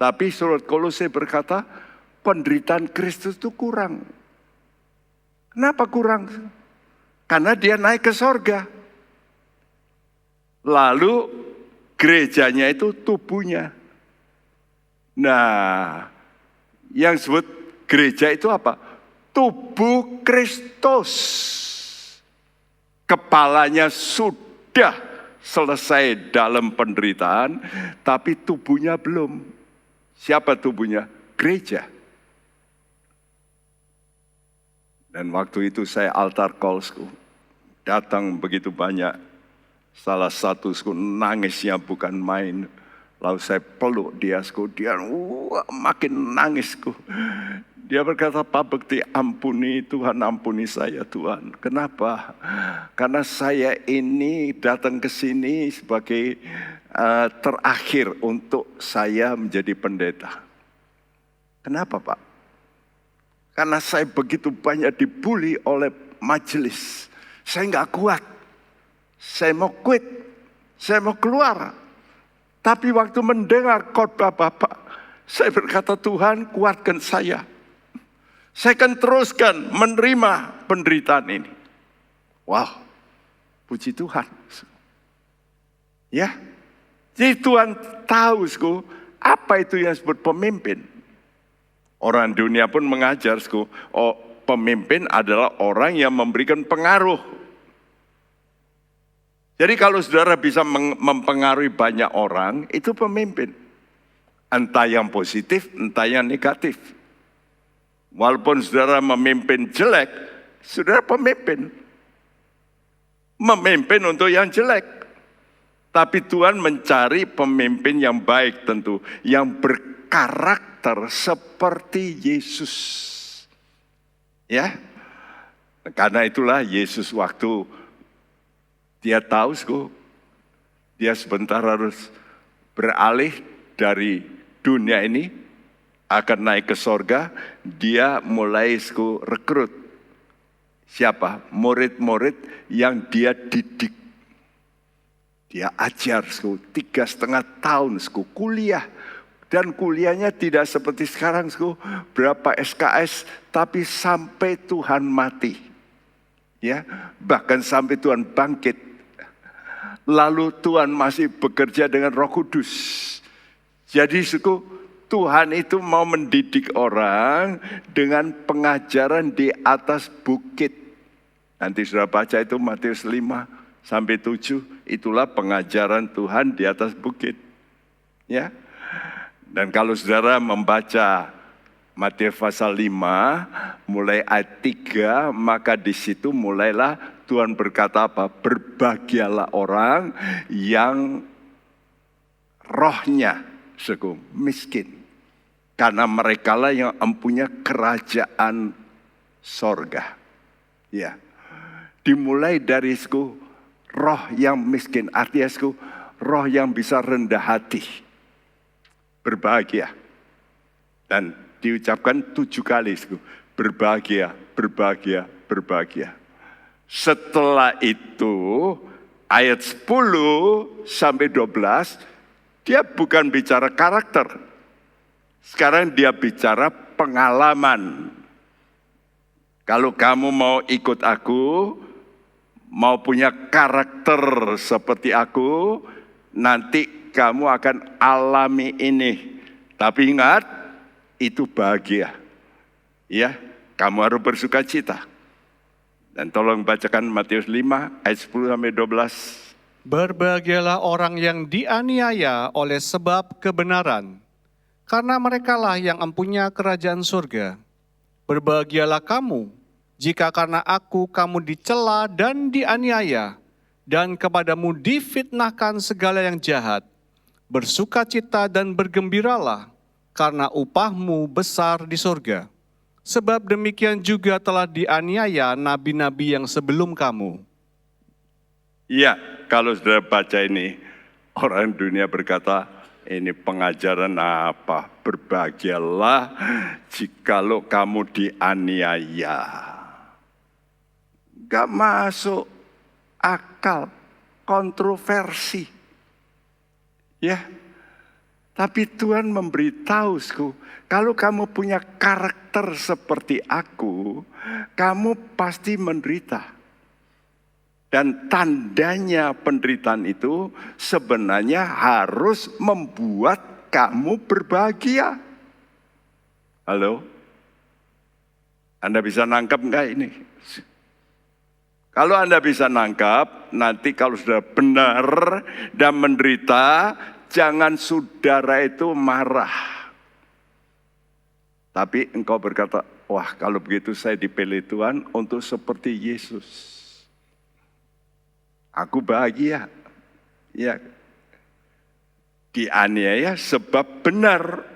Tapi surat Kolose berkata, penderitaan Kristus itu kurang. Kenapa kurang? Karena dia naik ke sorga. Lalu gerejanya itu tubuhnya. Nah, yang disebut gereja itu apa? Tubuh Kristus. Kepalanya sudah selesai dalam penderitaan, tapi tubuhnya belum. Siapa tubuhnya? Gereja. Dan waktu itu saya altar call, datang begitu banyak. Salah satu nangisnya bukan main. Lalu saya peluk dia, dia makin nangis. Dia berkata, Pak Bekti, ampuni Tuhan, ampuni saya Tuhan. Kenapa? Karena saya ini datang ke sini sebagai terakhir untuk saya menjadi pendeta. Kenapa, Pak? Karena saya begitu banyak dibully oleh majelis. Saya nggak kuat. Saya mau quit. Saya mau keluar. Tapi waktu mendengar khotbah Bapak, saya berkata, Tuhan, kuatkan saya. Saya akan teruskan menerima penderitaan ini. Wow, puji Tuhan. Ya, jadi Tuhan tahu, apa itu yang disebut pemimpin. Orang dunia pun mengajar, pemimpin adalah orang yang memberikan pengaruh. Jadi kalau saudara bisa mempengaruhi banyak orang, itu pemimpin. Entah yang positif, entah yang negatif. Walaupun saudara memimpin jelek, Saudara pemimpin. Memimpin untuk yang jelek. Tapi Tuhan mencari pemimpin yang baik tentu. Yang berkarakter seperti Yesus. Ya. Karena itulah Yesus waktu dia tahu, dia sebentar harus beralih dari dunia ini, akan naik ke sorga, dia mulai rekrut. Siapa? Murid-murid yang dia didik. Dia ajar 3,5 tahun kuliah. Dan kuliahnya tidak seperti sekarang berapa SKS, tapi sampai Tuhan mati. Ya, bahkan sampai Tuhan bangkit. Lalu Tuhan masih bekerja dengan Roh Kudus. Jadi Tuhan itu mau mendidik orang dengan pengajaran di atas bukit. Nanti sudah baca itu Matius 5-7, itulah pengajaran Tuhan di atas bukit. Ya. Dan kalau saudara membaca Matius pasal 5, mulai ayat 3, maka di situ mulailah Tuhan berkata apa? Berbahagialah orang yang rohnya miskin. Karena merekalah yang empunya kerajaan sorga. Ya. Dimulai dari roh yang miskin. Artinya roh yang bisa rendah hati. Berbahagia. Dan diucapkan 7 kali. Berbahagia, berbahagia, berbahagia. Setelah itu ayat 10-12 dia bukan bicara karakter. Sekarang dia bicara pengalaman. Kalau kamu mau ikut aku, mau punya karakter seperti aku, nanti kamu akan alami ini. Tapi ingat, itu bahagia. Ya, kamu harus bersuka cita. Dan tolong bacakan Matius 5 ayat 10-12. Berbahagialah orang yang dianiaya oleh sebab kebenaran, karena merekalah yang empunya kerajaan surga. Berbahagialah kamu, jika karena aku kamu dicela dan dianiaya, dan kepadamu difitnahkan segala yang jahat. Bersukacita dan bergembiralah, karena upahmu besar di surga. Sebab demikian juga telah dianiaya nabi-nabi yang sebelum kamu. Iya, kalau sudah baca ini, orang dunia berkata, ini pengajaran apa? Berbahagialah jikalau kamu dianiaya. Gak masuk akal, kontroversi. Ya, tapi Tuhan memberitahu, kalau kamu punya karakter seperti aku, kamu pasti menderita. Dan tandanya penderitaan itu sebenarnya harus membuat kamu berbahagia. Halo? Anda bisa nangkap enggak ini? Kalau Anda bisa nangkap, nanti kalau sudah benar dan menderita, jangan saudara itu marah. Tapi engkau berkata, wah kalau begitu saya dipilih Tuhan untuk seperti Yesus. Aku bahagia. Ya. Dianiaya sebab benar.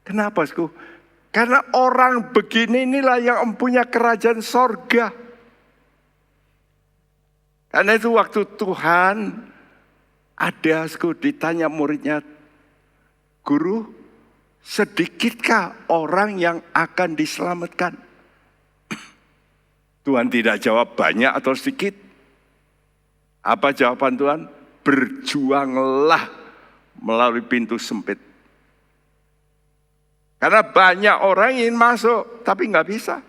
Kenapa? Karena orang begini inilah yang mempunyai kerajaan sorga. Karena itu waktu Tuhan ada ditanya muridnya, Guru, sedikitkah orang yang akan diselamatkan? Tuhan tidak jawab banyak atau sedikit. Apa jawaban Tuhan? Berjuanglah melalui pintu sempit. Karena banyak orang ingin masuk, tapi nggak bisa.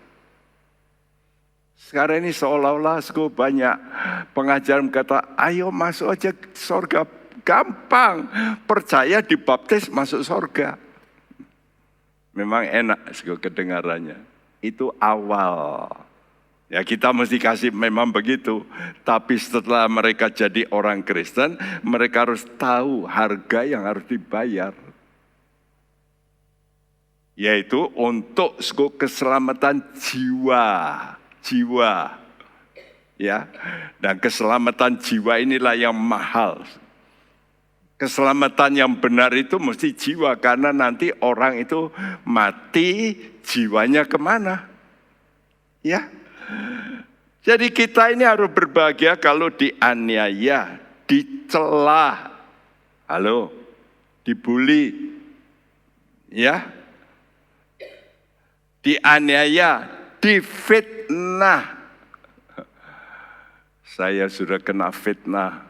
Sekarang ini seolah-olah banyak pengajaran kata, ayo masuk aja sorga. Gampang, percaya dibaptis masuk sorga. Memang enak kedengarannya. Itu awal. Ya kita mesti kasih memang begitu. Tapi setelah mereka jadi orang Kristen, mereka harus tahu harga yang harus dibayar. Yaitu untuk keselamatan jiwa. jiwa. Ya. Dan keselamatan jiwa inilah yang mahal. Keselamatan yang benar itu mesti jiwa, karena nanti orang itu mati, jiwanya kemana? Ya. Jadi kita ini harus berbahagia kalau dianiaya, dicela, dibully, ya, dianiaya, difitnah. Saya sudah kena fitnah,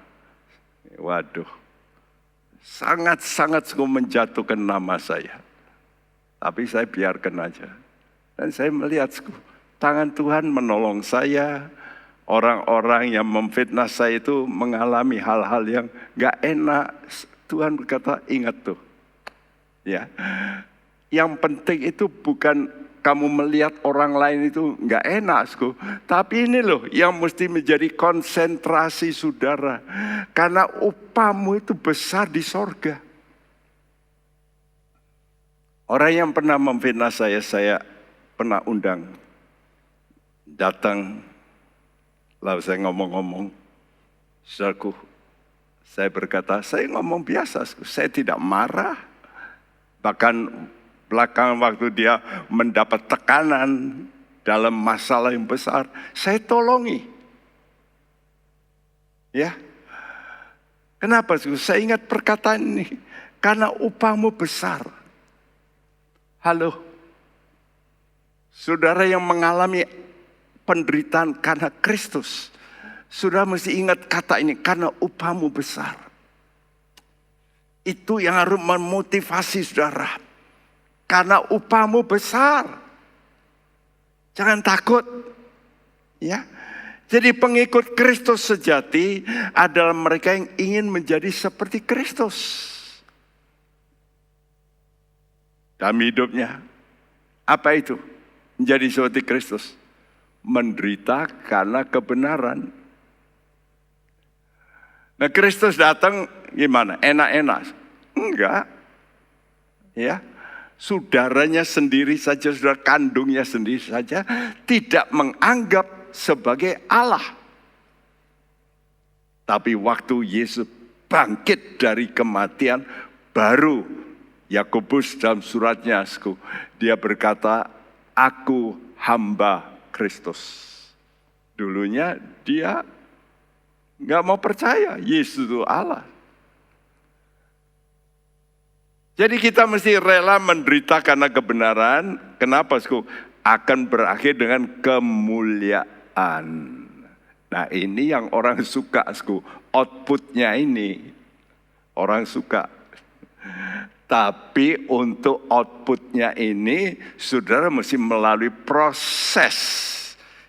waduh, sangat-sangat menjatuhkan nama saya. Tapi saya biarkan aja. Dan saya melihat tangan Tuhan menolong saya. Orang-orang yang memfitnah saya itu mengalami hal-hal yang gak enak. Tuhan berkata, ingat tuh. Ya, yang penting itu bukan kamu melihat orang lain itu gak enak. Tapi ini loh yang mesti menjadi konsentrasi saudara. Karena upahmu itu besar di sorga. Orang yang pernah memfitnah saya pernah undang. Datang, lalu saya ngomong-ngomong. Saudaraku, saya berkata, saya ngomong biasa, saya tidak marah. Bahkan belakangan waktu dia mendapat tekanan dalam masalah yang besar, saya tolongi. Ya, kenapa? Saya ingat perkataan ini, karena upahmu besar. Saudara yang mengalami penderitaan karena Kristus, saudara mesti ingat kata ini, karena upahmu besar. Itu yang harus memotivasi saudara. Karena upahmu besar. Jangan takut. Ya. Jadi pengikut Kristus sejati adalah mereka yang ingin menjadi seperti Kristus. Dalam hidupnya. Apa itu? Menjadi seperti Kristus. Menderita karena kebenaran. Nah, Kristus datang gimana? Enak-enak? Enggak. Ya. Saudaranya sendiri saja, saudara kandungnya sendiri saja tidak menganggap sebagai Allah. Tapi waktu Yesus bangkit dari kematian, baru Yakobus dalam suratnya, dia berkata, aku hamba Kristus. Dulunya dia nggak mau percaya Yesus itu Allah. Jadi kita mesti rela menderita karena kebenaran. Kenapa? Akan berakhir dengan kemuliaan. Nah ini yang orang suka. Outputnya ini orang suka. Tapi untuk outputnya ini, saudara mesti melalui proses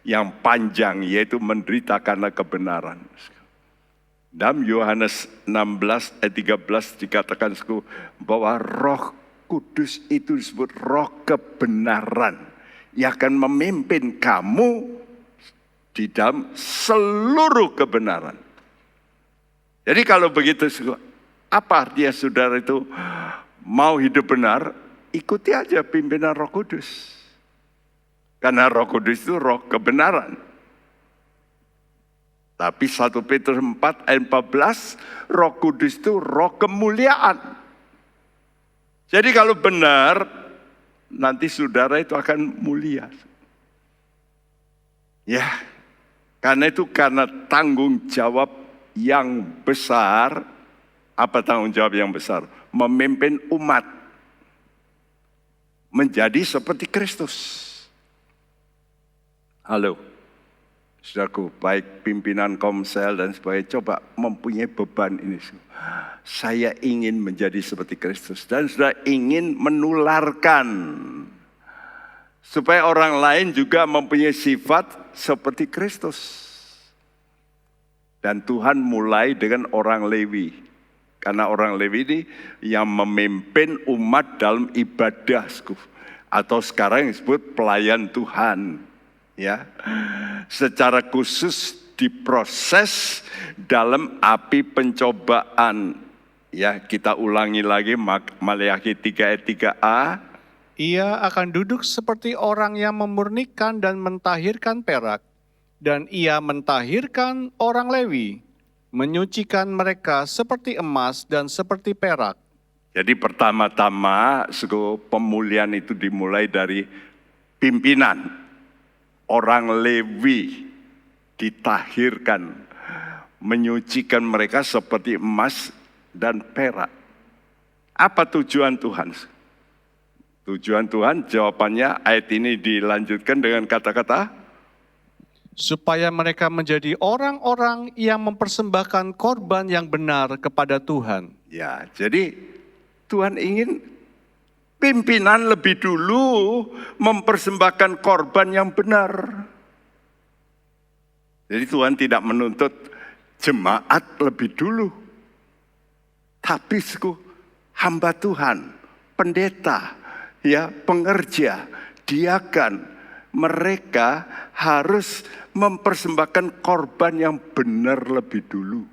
yang panjang, yaitu menderita karena kebenaran. Dalam Yohanes 16 ayat 13 dikatakan bahwa Roh Kudus itu disebut roh kebenaran yang akan memimpin kamu di dalam seluruh kebenaran. Jadi kalau begitu, apa artinya saudara itu mau hidup benar? Ikuti aja pimpinan Roh Kudus. Karena Roh Kudus itu roh kebenaran. Tapi 1 Petrus 4 ayat 14, Roh Kudus itu roh kemuliaan. Jadi kalau benar, nanti saudara itu akan mulia. Ya, karena itu karena tanggung jawab yang besar. Apa tanggung jawab yang besar? Memimpin umat menjadi seperti Kristus. Saudaraku, baik pimpinan Komsel dan sebagainya, coba mempunyai beban ini. Saya ingin menjadi seperti Kristus. Dan sudah ingin menularkan. Supaya orang lain juga mempunyai sifat seperti Kristus. Dan Tuhan mulai dengan orang Lewi. Karena orang Lewi ini yang memimpin umat dalam ibadah. Atau sekarang yang disebut pelayan Tuhan. Ya, secara khusus diproses dalam api pencobaan. Ya, kita ulangi lagi Maleakhi 3 ayat 3a. Ia akan duduk seperti orang yang memurnikan dan mentahirkan perak, dan ia mentahirkan orang Lewi, menyucikan mereka seperti emas dan seperti perak. Jadi pertama-tama pemulihan itu dimulai dari pimpinan. Orang Lewi ditahirkan, menyucikan mereka seperti emas dan perak. Apa tujuan Tuhan? Tujuan Tuhan, jawabannya ayat ini dilanjutkan dengan kata-kata, supaya mereka menjadi orang-orang yang mempersembahkan korban yang benar kepada Tuhan. ya, jadi Tuhan ingin pimpinan lebih dulu mempersembahkan korban yang benar. Jadi Tuhan tidak menuntut jemaat lebih dulu. Tapi hamba Tuhan, pendeta, ya, pengerja, diakan, mereka harus mempersembahkan korban yang benar lebih dulu.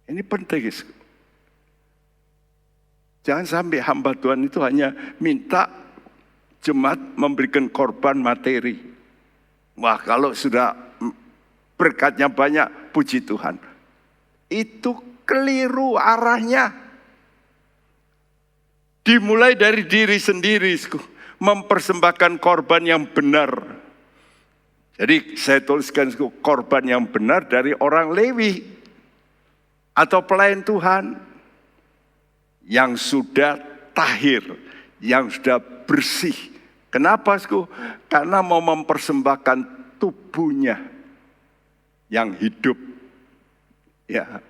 Ini penting. Jangan sampai hamba Tuhan itu hanya minta jemaat memberikan korban materi. Wah, kalau sudah berkatnya banyak, puji Tuhan. Itu keliru arahnya. Dimulai dari diri sendiri, mempersembahkan korban yang benar. Jadi saya tuliskan korban yang benar dari orang Lewi atau pelayan Tuhan yang sudah tahir, yang sudah bersih. Kenapa? Karena mau mempersembahkan tubuhnya yang hidup. Ya,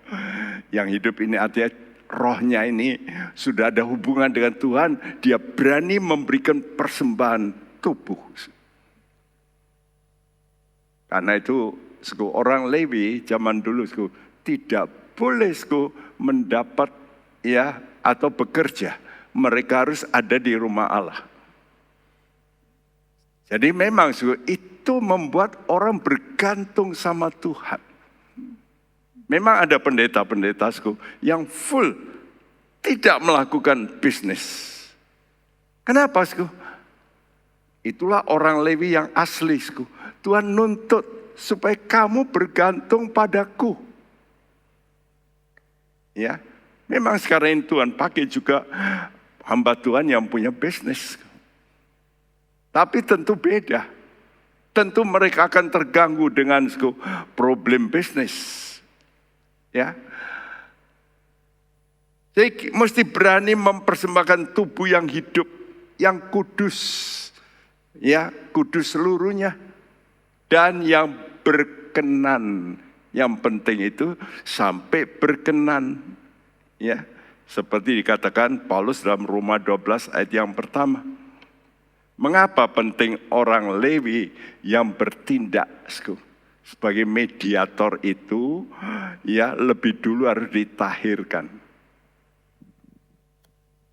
yang hidup ini artinya rohnya ini sudah ada hubungan dengan Tuhan, dia berani memberikan persembahan tubuh. Karena itu orang Lewi zaman dulu tidak boleh mendapat ya atau bekerja. Mereka harus ada di rumah Allah. Jadi memang itu membuat orang bergantung sama Tuhan. Memang ada pendeta-pendeta yang full tidak melakukan bisnis. Kenapa? Itulah orang Lewi yang asli. Tuhan nuntut supaya kamu bergantung padaku. Ya, memang sekarang ini Tuhan pakai juga hamba Tuhan yang punya bisnis. Tapi tentu beda. Tentu mereka akan terganggu dengan problem bisnis. Ya, jadi mesti berani mempersembahkan tubuh yang hidup, yang kudus, ya kudus seluruhnya, dan yang berkenan. Yang penting itu sampai berkenan, ya seperti dikatakan Paulus dalam Roma 12 ayat yang pertama. Mengapa penting orang Lewi yang bertindak sebagai mediator itu ya lebih dulu harus ditahirkan.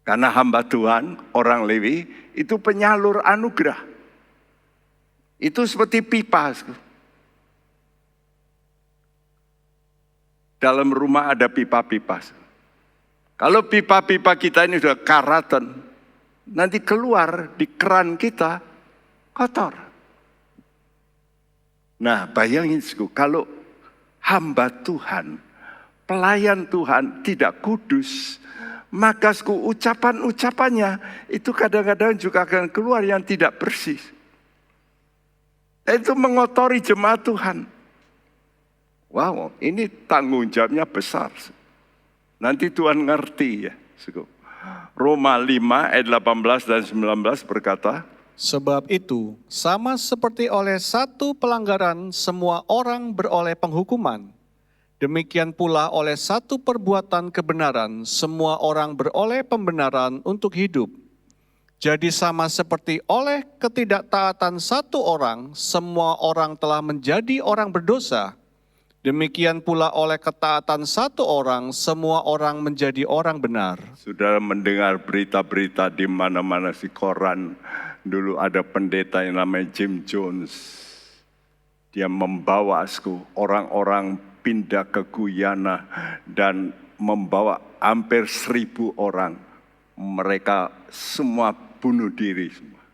Karena hamba Tuhan, orang Lewi itu penyalur anugerah. Itu seperti pipa. Dalam rumah ada pipa-pipa. Kalau pipa-pipa kita ini sudah karatan, nanti keluar di keran kita kotor. Nah, bayangin kalau hamba Tuhan, pelayan Tuhan tidak kudus, maka ucapan-ucapannya itu kadang-kadang juga akan keluar yang tidak bersih. Itu mengotori jemaat Tuhan. Wow, ini tanggung jawabnya besar. Nanti Tuhan ngerti ya. Roma 5 ayat 18 dan 19 berkata, sebab itu, sama seperti oleh satu pelanggaran semua orang beroleh penghukuman, demikian pula oleh satu perbuatan kebenaran semua orang beroleh pembenaran untuk hidup. Jadi sama seperti oleh ketidaktaatan satu orang, semua orang telah menjadi orang berdosa, demikian pula oleh ketaatan satu orang, semua orang menjadi orang benar. Sudah mendengar berita-berita di mana-mana di koran. Dulu ada pendeta yang namanya Jim Jones. Dia membawa orang-orang pindah ke Guyana dan membawa hampir 1.000 orang. Mereka semua bunuh diri semua.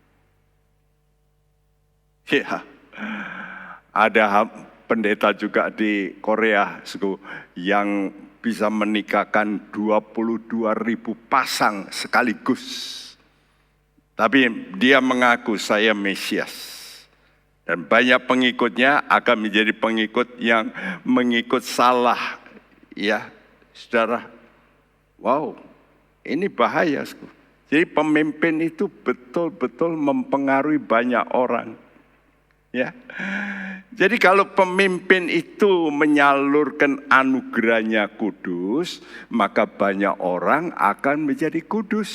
Ya, ada pendeta juga di Korea yang bisa menikahkan 22.000 pasang sekaligus. Tapi dia mengaku saya Mesias. Dan banyak pengikutnya akan menjadi pengikut yang mengikut salah. Ya, saudara. Wow, ini bahaya. Jadi pemimpin itu betul-betul mempengaruhi banyak orang. Ya. Jadi kalau pemimpin itu menyalurkan anugerahnya kudus, maka banyak orang akan menjadi kudus.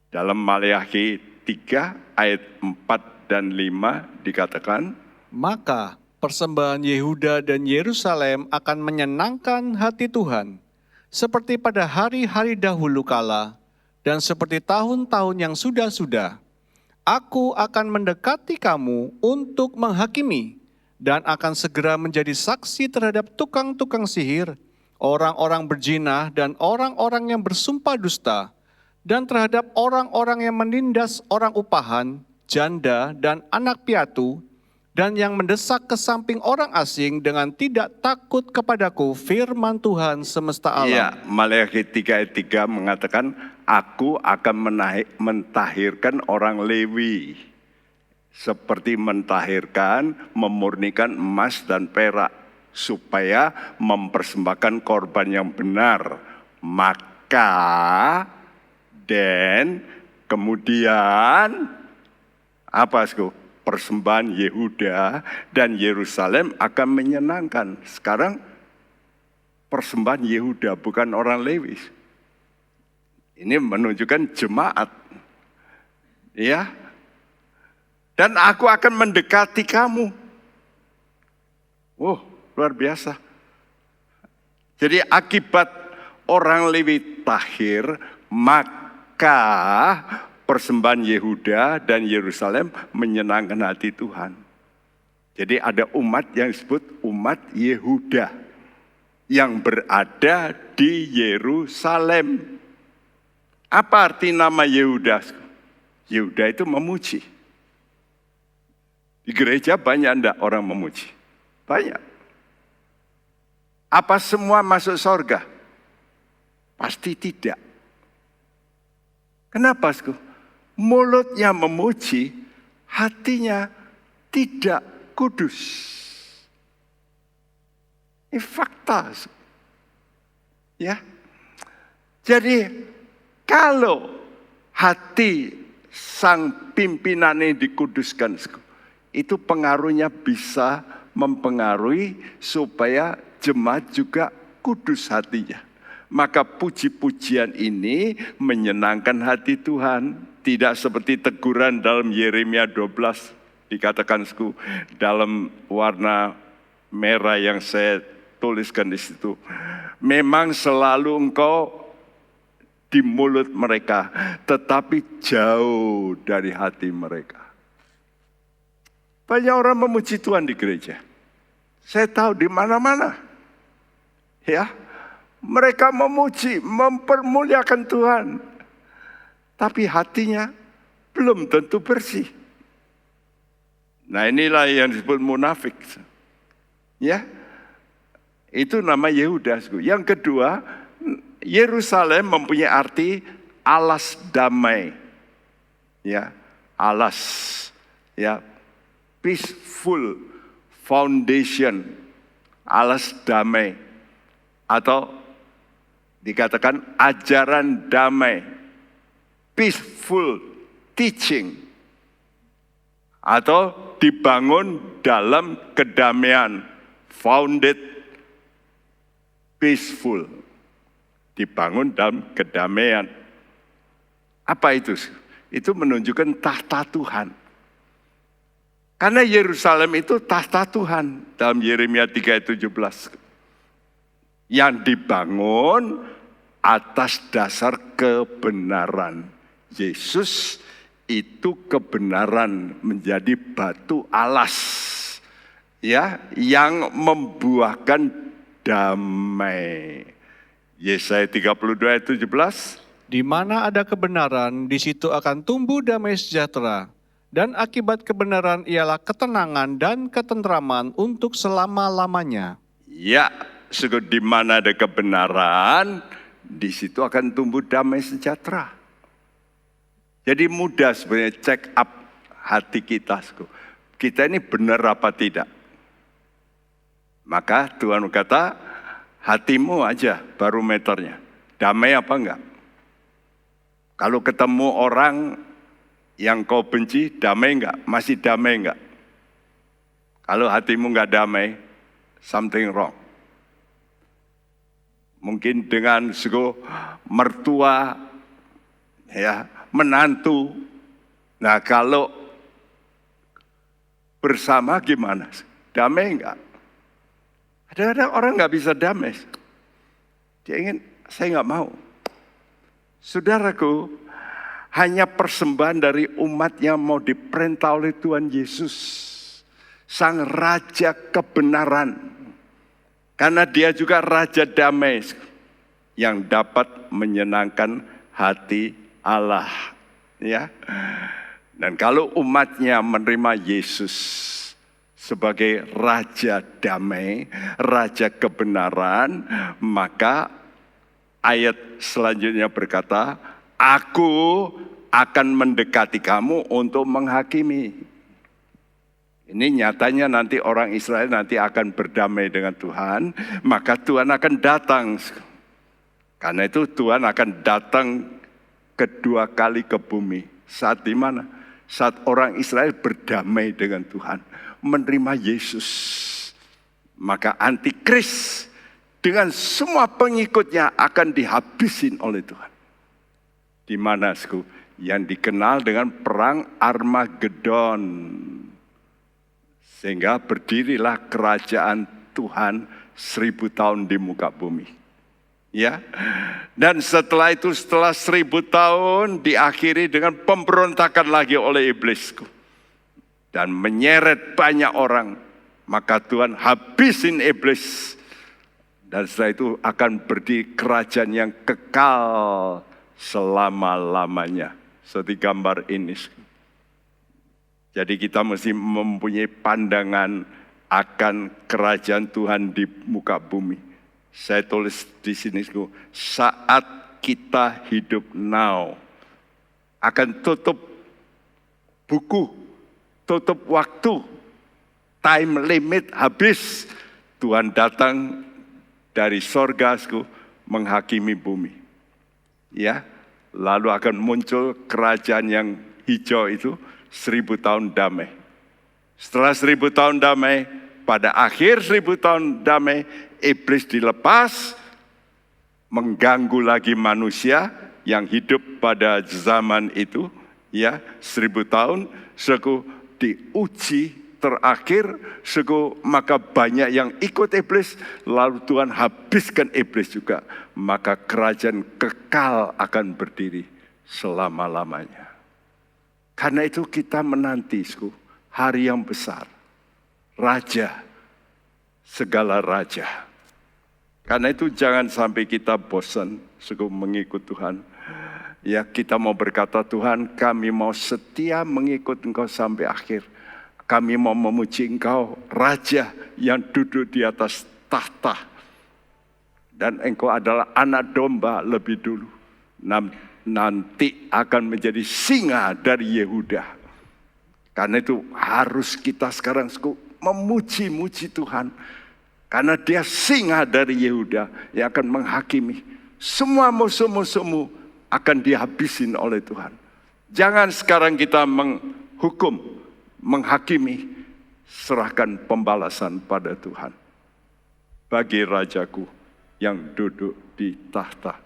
Dalam Maleakhi 3 ayat 4 dan 5 dikatakan, Maka persembahan Yehuda dan Yerusalem akan menyenangkan hati Tuhan, seperti pada hari-hari dahulu kala, dan seperti tahun-tahun yang sudah-sudah. Aku akan mendekati kamu untuk menghakimi, dan akan segera menjadi saksi terhadap tukang-tukang sihir, orang-orang berzina, dan orang-orang yang bersumpah dusta, dan terhadap orang-orang yang menindas orang upahan, janda, dan anak piatu, dan yang mendesak ke samping orang asing dengan tidak takut kepadaku, firman Tuhan semesta alam. Iya, Maleakhi 3 ayat 3 mengatakan, aku akan mentahirkan orang Lewi, seperti mentahirkan, memurnikan emas dan perak, supaya mempersembahkan korban yang benar. Maka dan kemudian apa persembahan Yehuda dan Yerusalem akan menyenangkan. Sekarang persembahan Yehuda bukan orang Lewi. Ini menunjukkan jemaat. Ya. Dan aku akan mendekati kamu. Luar biasa. Jadi akibat orang Lewi tahir, maka persembahan Yehuda dan Yerusalem menyenangkan hati Tuhan. Jadi ada umat yang disebut umat Yehuda yang berada di Yerusalem. Apa arti nama Yehuda? Yehuda itu memuji. Di gereja banyak enggak orang memuji? Banyak. Apa semua masuk surga? Pasti tidak. Kenapa? Mulutnya memuji, hatinya tidak kudus. Ini fakta. Ya. Jadi kalau hati sang pimpinan ini dikuduskan, itu pengaruhnya bisa mempengaruhi supaya jemaat juga kudus hatinya. Maka puji-pujian ini menyenangkan hati Tuhan. Tidak seperti teguran dalam Yeremia 12. Dikatakan dalam warna merah yang saya tuliskan di situ. Memang selalu engkau di mulut mereka, tetapi jauh dari hati mereka. Banyak orang memuji Tuhan di gereja. Saya tahu di mana-mana. Ya. Mereka memuji, mempermuliakan Tuhan. Tapi hatinya belum tentu bersih. Nah inilah yang disebut munafik. Ya, itu nama Yehuda. Yang kedua, Yerusalem mempunyai arti alas damai. Ya, alas. Ya, peaceful foundation. Alas damai. Atau dikatakan ajaran damai, peaceful teaching, atau dibangun dalam kedamaian, founded peaceful, dibangun dalam kedamaian. Apa itu? Itu menunjukkan tahta Tuhan. Karena Yerusalem itu tahta Tuhan dalam Yeremia 3:17. Yang dibangun atas dasar kebenaran. Yesus itu kebenaran, menjadi batu alas, ya, yang membuahkan damai. Yesaya 32 ayat 17. Di mana ada kebenaran, di situ akan tumbuh damai sejahtera. Dan akibat kebenaran ialah ketenangan dan ketentraman untuk selama-lamanya. Ya, di mana ada kebenaran, di situ akan tumbuh damai sejahtera. Jadi mudah sebenarnya check up hati kita. Kita ini benar apa tidak? Maka Tuhan kata, hatimu aja barometernya. Damai apa enggak? Kalau ketemu orang yang kau benci, damai enggak? Masih damai enggak? Kalau hatimu enggak damai, something wrong. Mungkin dengan mertua, ya, menantu. Nah, kalau bersama gimana? Damai enggak? Ada orang enggak bisa damai. Dia ingin, saya enggak mau. Saudaraku, hanya persembahan dari umat yang mau diperintah oleh Tuhan Yesus, Sang Raja kebenaran. Karena dia juga Raja damai yang dapat menyenangkan hati Allah. Ya. Dan kalau umatnya menerima Yesus sebagai Raja damai, Raja kebenaran, maka ayat selanjutnya berkata, Aku akan mendekati kamu untuk menghakimi. Ini nyatanya nanti orang Israel nanti akan berdamai dengan Tuhan, maka Tuhan akan datang. Karena itu Tuhan akan datang kedua kali ke bumi. Saat di mana? Saat orang Israel berdamai dengan Tuhan, menerima Yesus. Maka antikris dengan semua pengikutnya akan dihabisin oleh Tuhan. Di mana, yang dikenal dengan perang Armagedon. Sehingga berdirilah kerajaan Tuhan 1000 tahun di muka bumi. Ya. Dan setelah itu, setelah 1000 tahun diakhiri dengan pemberontakan lagi oleh iblis. Dan menyeret banyak orang. Maka Tuhan habisin iblis. Dan setelah itu akan berdiri kerajaan yang kekal selama-lamanya. Seperti gambar ini. Jadi kita mesti mempunyai pandangan akan kerajaan Tuhan di muka bumi. Saya tulis di sini, saat kita hidup now, akan tutup buku, tutup waktu, time limit habis. Tuhan datang dari sorga menghakimi bumi. Ya, lalu akan muncul kerajaan yang hijau itu 1000 tahun damai. Setelah 1000 tahun damai, pada akhir 1000 tahun damai, iblis dilepas, mengganggu lagi manusia yang hidup pada zaman itu, ya 1000 tahun, diuji terakhir, maka banyak yang ikut iblis, lalu Tuhan habiskan iblis juga, maka kerajaan kekal akan berdiri selama-lamanya. Karena itu kita menanti hari yang besar, Raja, segala raja. Karena itu jangan sampai kita bosan mengikut Tuhan. Ya, kita mau berkata, Tuhan, kami mau setia mengikut Engkau sampai akhir. Kami mau memuji Engkau, Raja yang duduk di atas tahta. Dan Engkau adalah anak domba lebih dulu. Nanti akan menjadi singa dari Yehuda. Karena itu harus kita sekarang memuji-muji Tuhan. Karena dia singa dari Yehuda yang akan menghakimi. Semua musuh-musuhmu akan dihabisin oleh Tuhan. Jangan sekarang kita menghukum, menghakimi, serahkan pembalasan pada Tuhan. Bagi Rajaku yang duduk di tahta.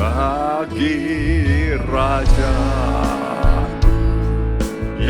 Bagi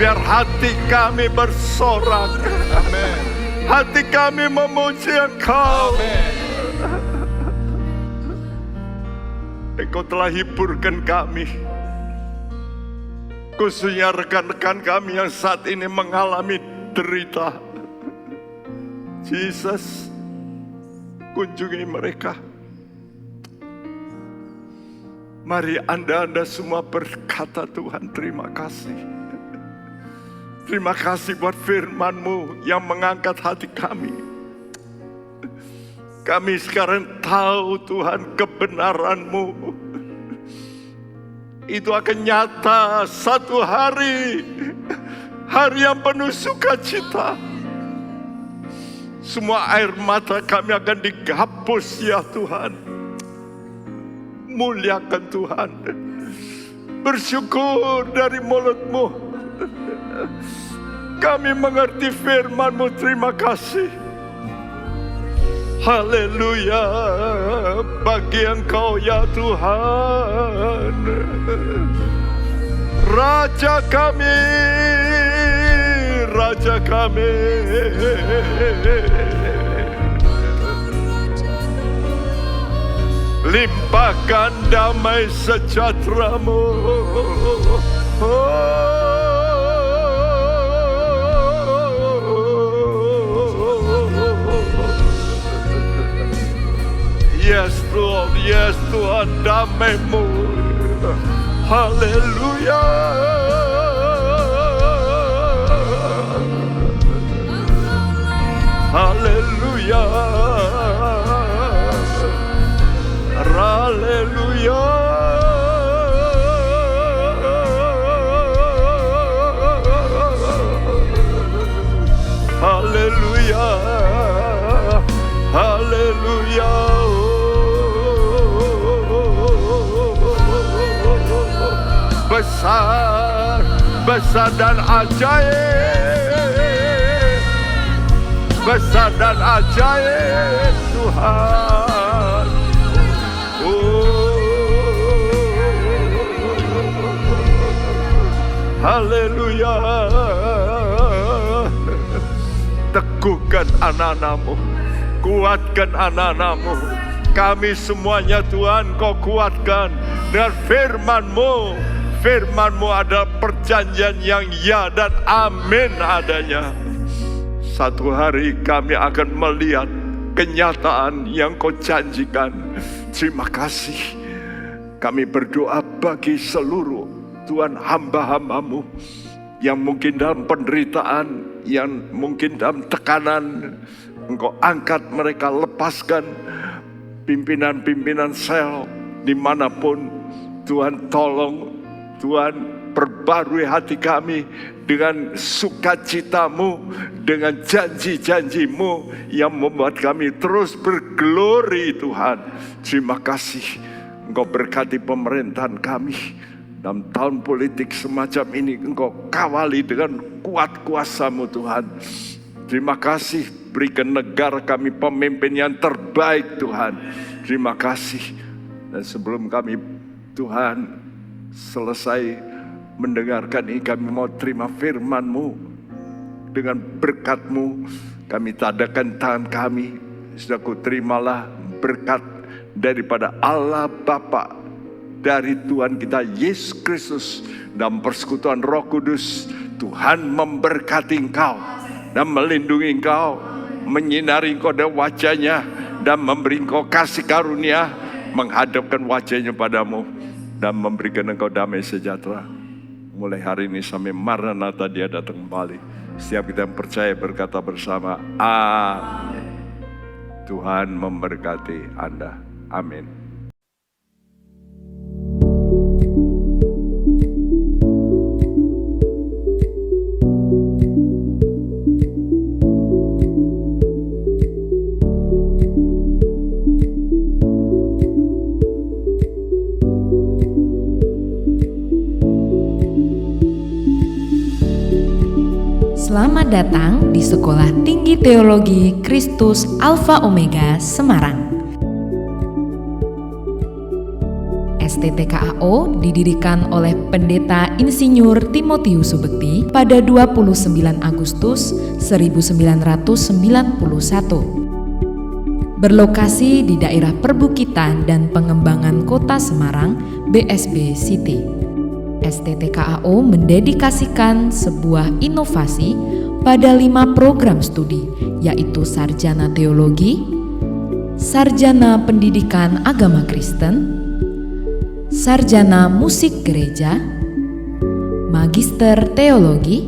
Biar hati kami bersorak. Amin. Hati kami memuji Engkau. Amin. Engkau telah hiburkan kami. Khususnya rekan-rekan kami yang saat ini mengalami derita. Jesus, kunjungi mereka. Mari Anda semua berkata, Tuhan terima kasih. Terima kasih buat firman-Mu yang mengangkat hati kami. Kami sekarang tahu Tuhan kebenaran-Mu. Itu akan nyata satu hari. Hari yang penuh sukacita. Semua air mata kami akan dihapus ya Tuhan. Muliakan Tuhan. Bersyukur dari mulut-Mu. Kami mengerti firman-Mu, terima kasih. Haleluya, bagi Engkau ya Tuhan. Raja kami, Raja kami. Limpahkan damai sejahtera-Mu. Yes Lord, yes Tuhan, damai-Mu. Haleluya. Haleluya. Haleluya. Haleluya. Haleluya. Besar, besar dan ajaib. Besar dan ajaib Tuhan. Haleluya. Teguhkan anak-anak-Mu, kuatkan anak-anak-Mu. Kami semuanya Tuhan, Kau kuatkan dengan firman-Mu. Firman-Mu adalah perjanjian yang ya dan amin adanya. Satu hari kami akan melihat kenyataan yang Kau janjikan. Terima kasih. Kami berdoa bagi seluruh Tuhan hamba-hamba-Mu yang mungkin dalam penderitaan, yang mungkin dalam tekanan. Engkau angkat mereka, lepaskan pimpinan-pimpinan sel dimanapun. Tuhan tolong, Tuhan perbarui hati kami dengan sukacita-Mu, dengan janji-janji-Mu yang membuat kami terus berglori Tuhan. Terima kasih. Engkau berkati pemerintahan kami. Dalam tahun politik semacam ini Engkau kawali dengan kuat kuasa-Mu Tuhan. Terima kasih, berikan negara kami pemimpin yang terbaik Tuhan. Terima kasih. Dan sebelum kami Tuhan selesai mendengarkan ini, kami mau terima firman-Mu. Dengan berkat-Mu kami tadakan tangan kami. Saudaraku, terimalah berkat daripada Allah Bapa, dari Tuhan kita Yesus Kristus, dan persekutuan Roh Kudus. Tuhan memberkati engkau dan melindungi engkau, menyinari engkau dengan wajah-Nya, dan memberi engkau kasih karunia, menghadapkan wajah-Nya padamu, dan memberikan engkau damai sejahtera. Mulai hari ini sampai Maranatha Dia datang kembali. Setiap kita yang percaya berkata bersama, amin. Tuhan memberkati Anda. Amin. Selamat datang di Sekolah Tinggi Teologi Kristus Alfa Omega Semarang. STTKAO didirikan oleh Pendeta Insinyur Timotius Subekti pada 29 Agustus 1991. Berlokasi di daerah perbukitan dan pengembangan Kota Semarang, BSB City. STTKAO mendedikasikan sebuah inovasi pada 5 program studi, yaitu Sarjana Teologi, Sarjana Pendidikan Agama Kristen, Sarjana Musik Gereja, Magister Teologi,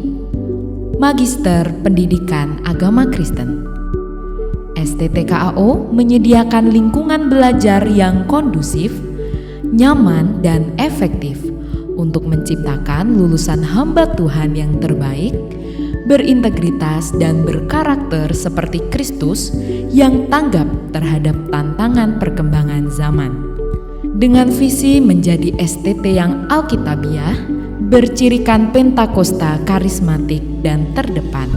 Magister Pendidikan Agama Kristen. STTKAO menyediakan lingkungan belajar yang kondusif, nyaman, dan efektif untuk menciptakan lulusan hamba Tuhan yang terbaik, berintegritas dan berkarakter seperti Kristus yang tanggap terhadap tantangan perkembangan zaman. Dengan visi menjadi STT yang alkitabiah, bercirikan Pentakosta karismatik dan terdepan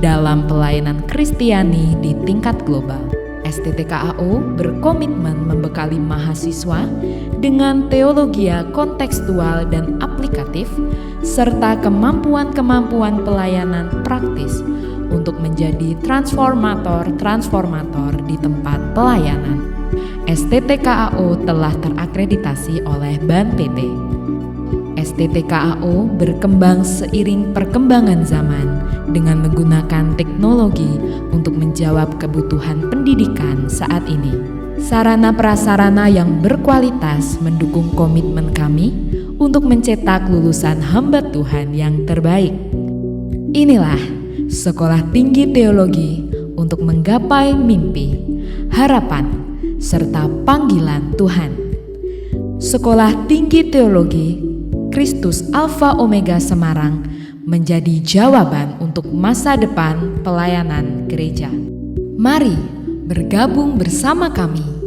dalam pelayanan Kristiani di tingkat global. STTKAO berkomitmen membekali mahasiswa dengan teologia kontekstual dan aplikatif serta kemampuan-kemampuan pelayanan praktis untuk menjadi transformator di tempat pelayanan. STTKAO telah terakreditasi oleh BAN PT. STTKAO berkembang seiring perkembangan zaman dengan menggunakan teknologi untuk menjawab kebutuhan pendidikan saat ini. Sarana prasarana yang berkualitas mendukung komitmen kami untuk mencetak lulusan hamba Tuhan yang terbaik. Inilah Sekolah Tinggi Teologi untuk menggapai mimpi, harapan, serta panggilan Tuhan. Sekolah Tinggi Teologi Kristus Alfa Omega Semarang menjadi jawaban untuk masa depan pelayanan gereja. Mari bergabung bersama kami.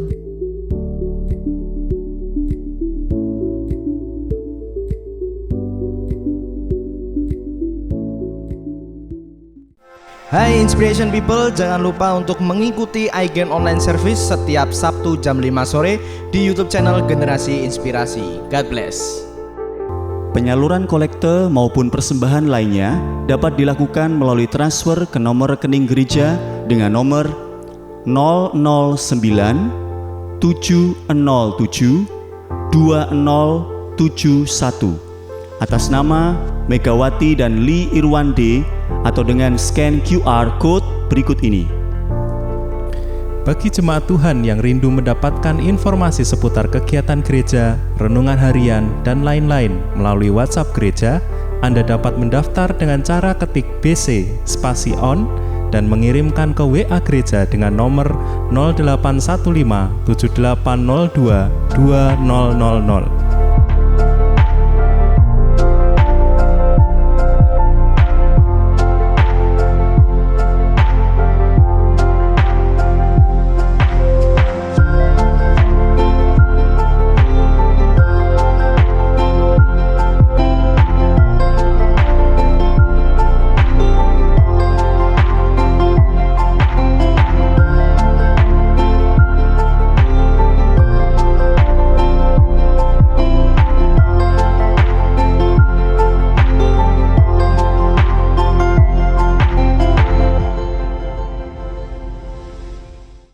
Hai Inspiration People, jangan lupa untuk mengikuti iGen Online Service setiap Sabtu jam 5 sore di YouTube channel Generasi Inspirasi. God bless. Penyaluran kolekte maupun persembahan lainnya dapat dilakukan melalui transfer ke nomor rekening gereja dengan nomor 009 707 2071 atas nama Megawati dan Lee Irwande atau dengan scan QR Code berikut ini. Bagi jemaat Tuhan yang rindu mendapatkan informasi seputar kegiatan gereja, renungan harian, dan lain-lain melalui WhatsApp gereja, Anda dapat mendaftar dengan cara ketik BC spasi on dan mengirimkan ke WA gereja dengan nomor 0815 7802 2000.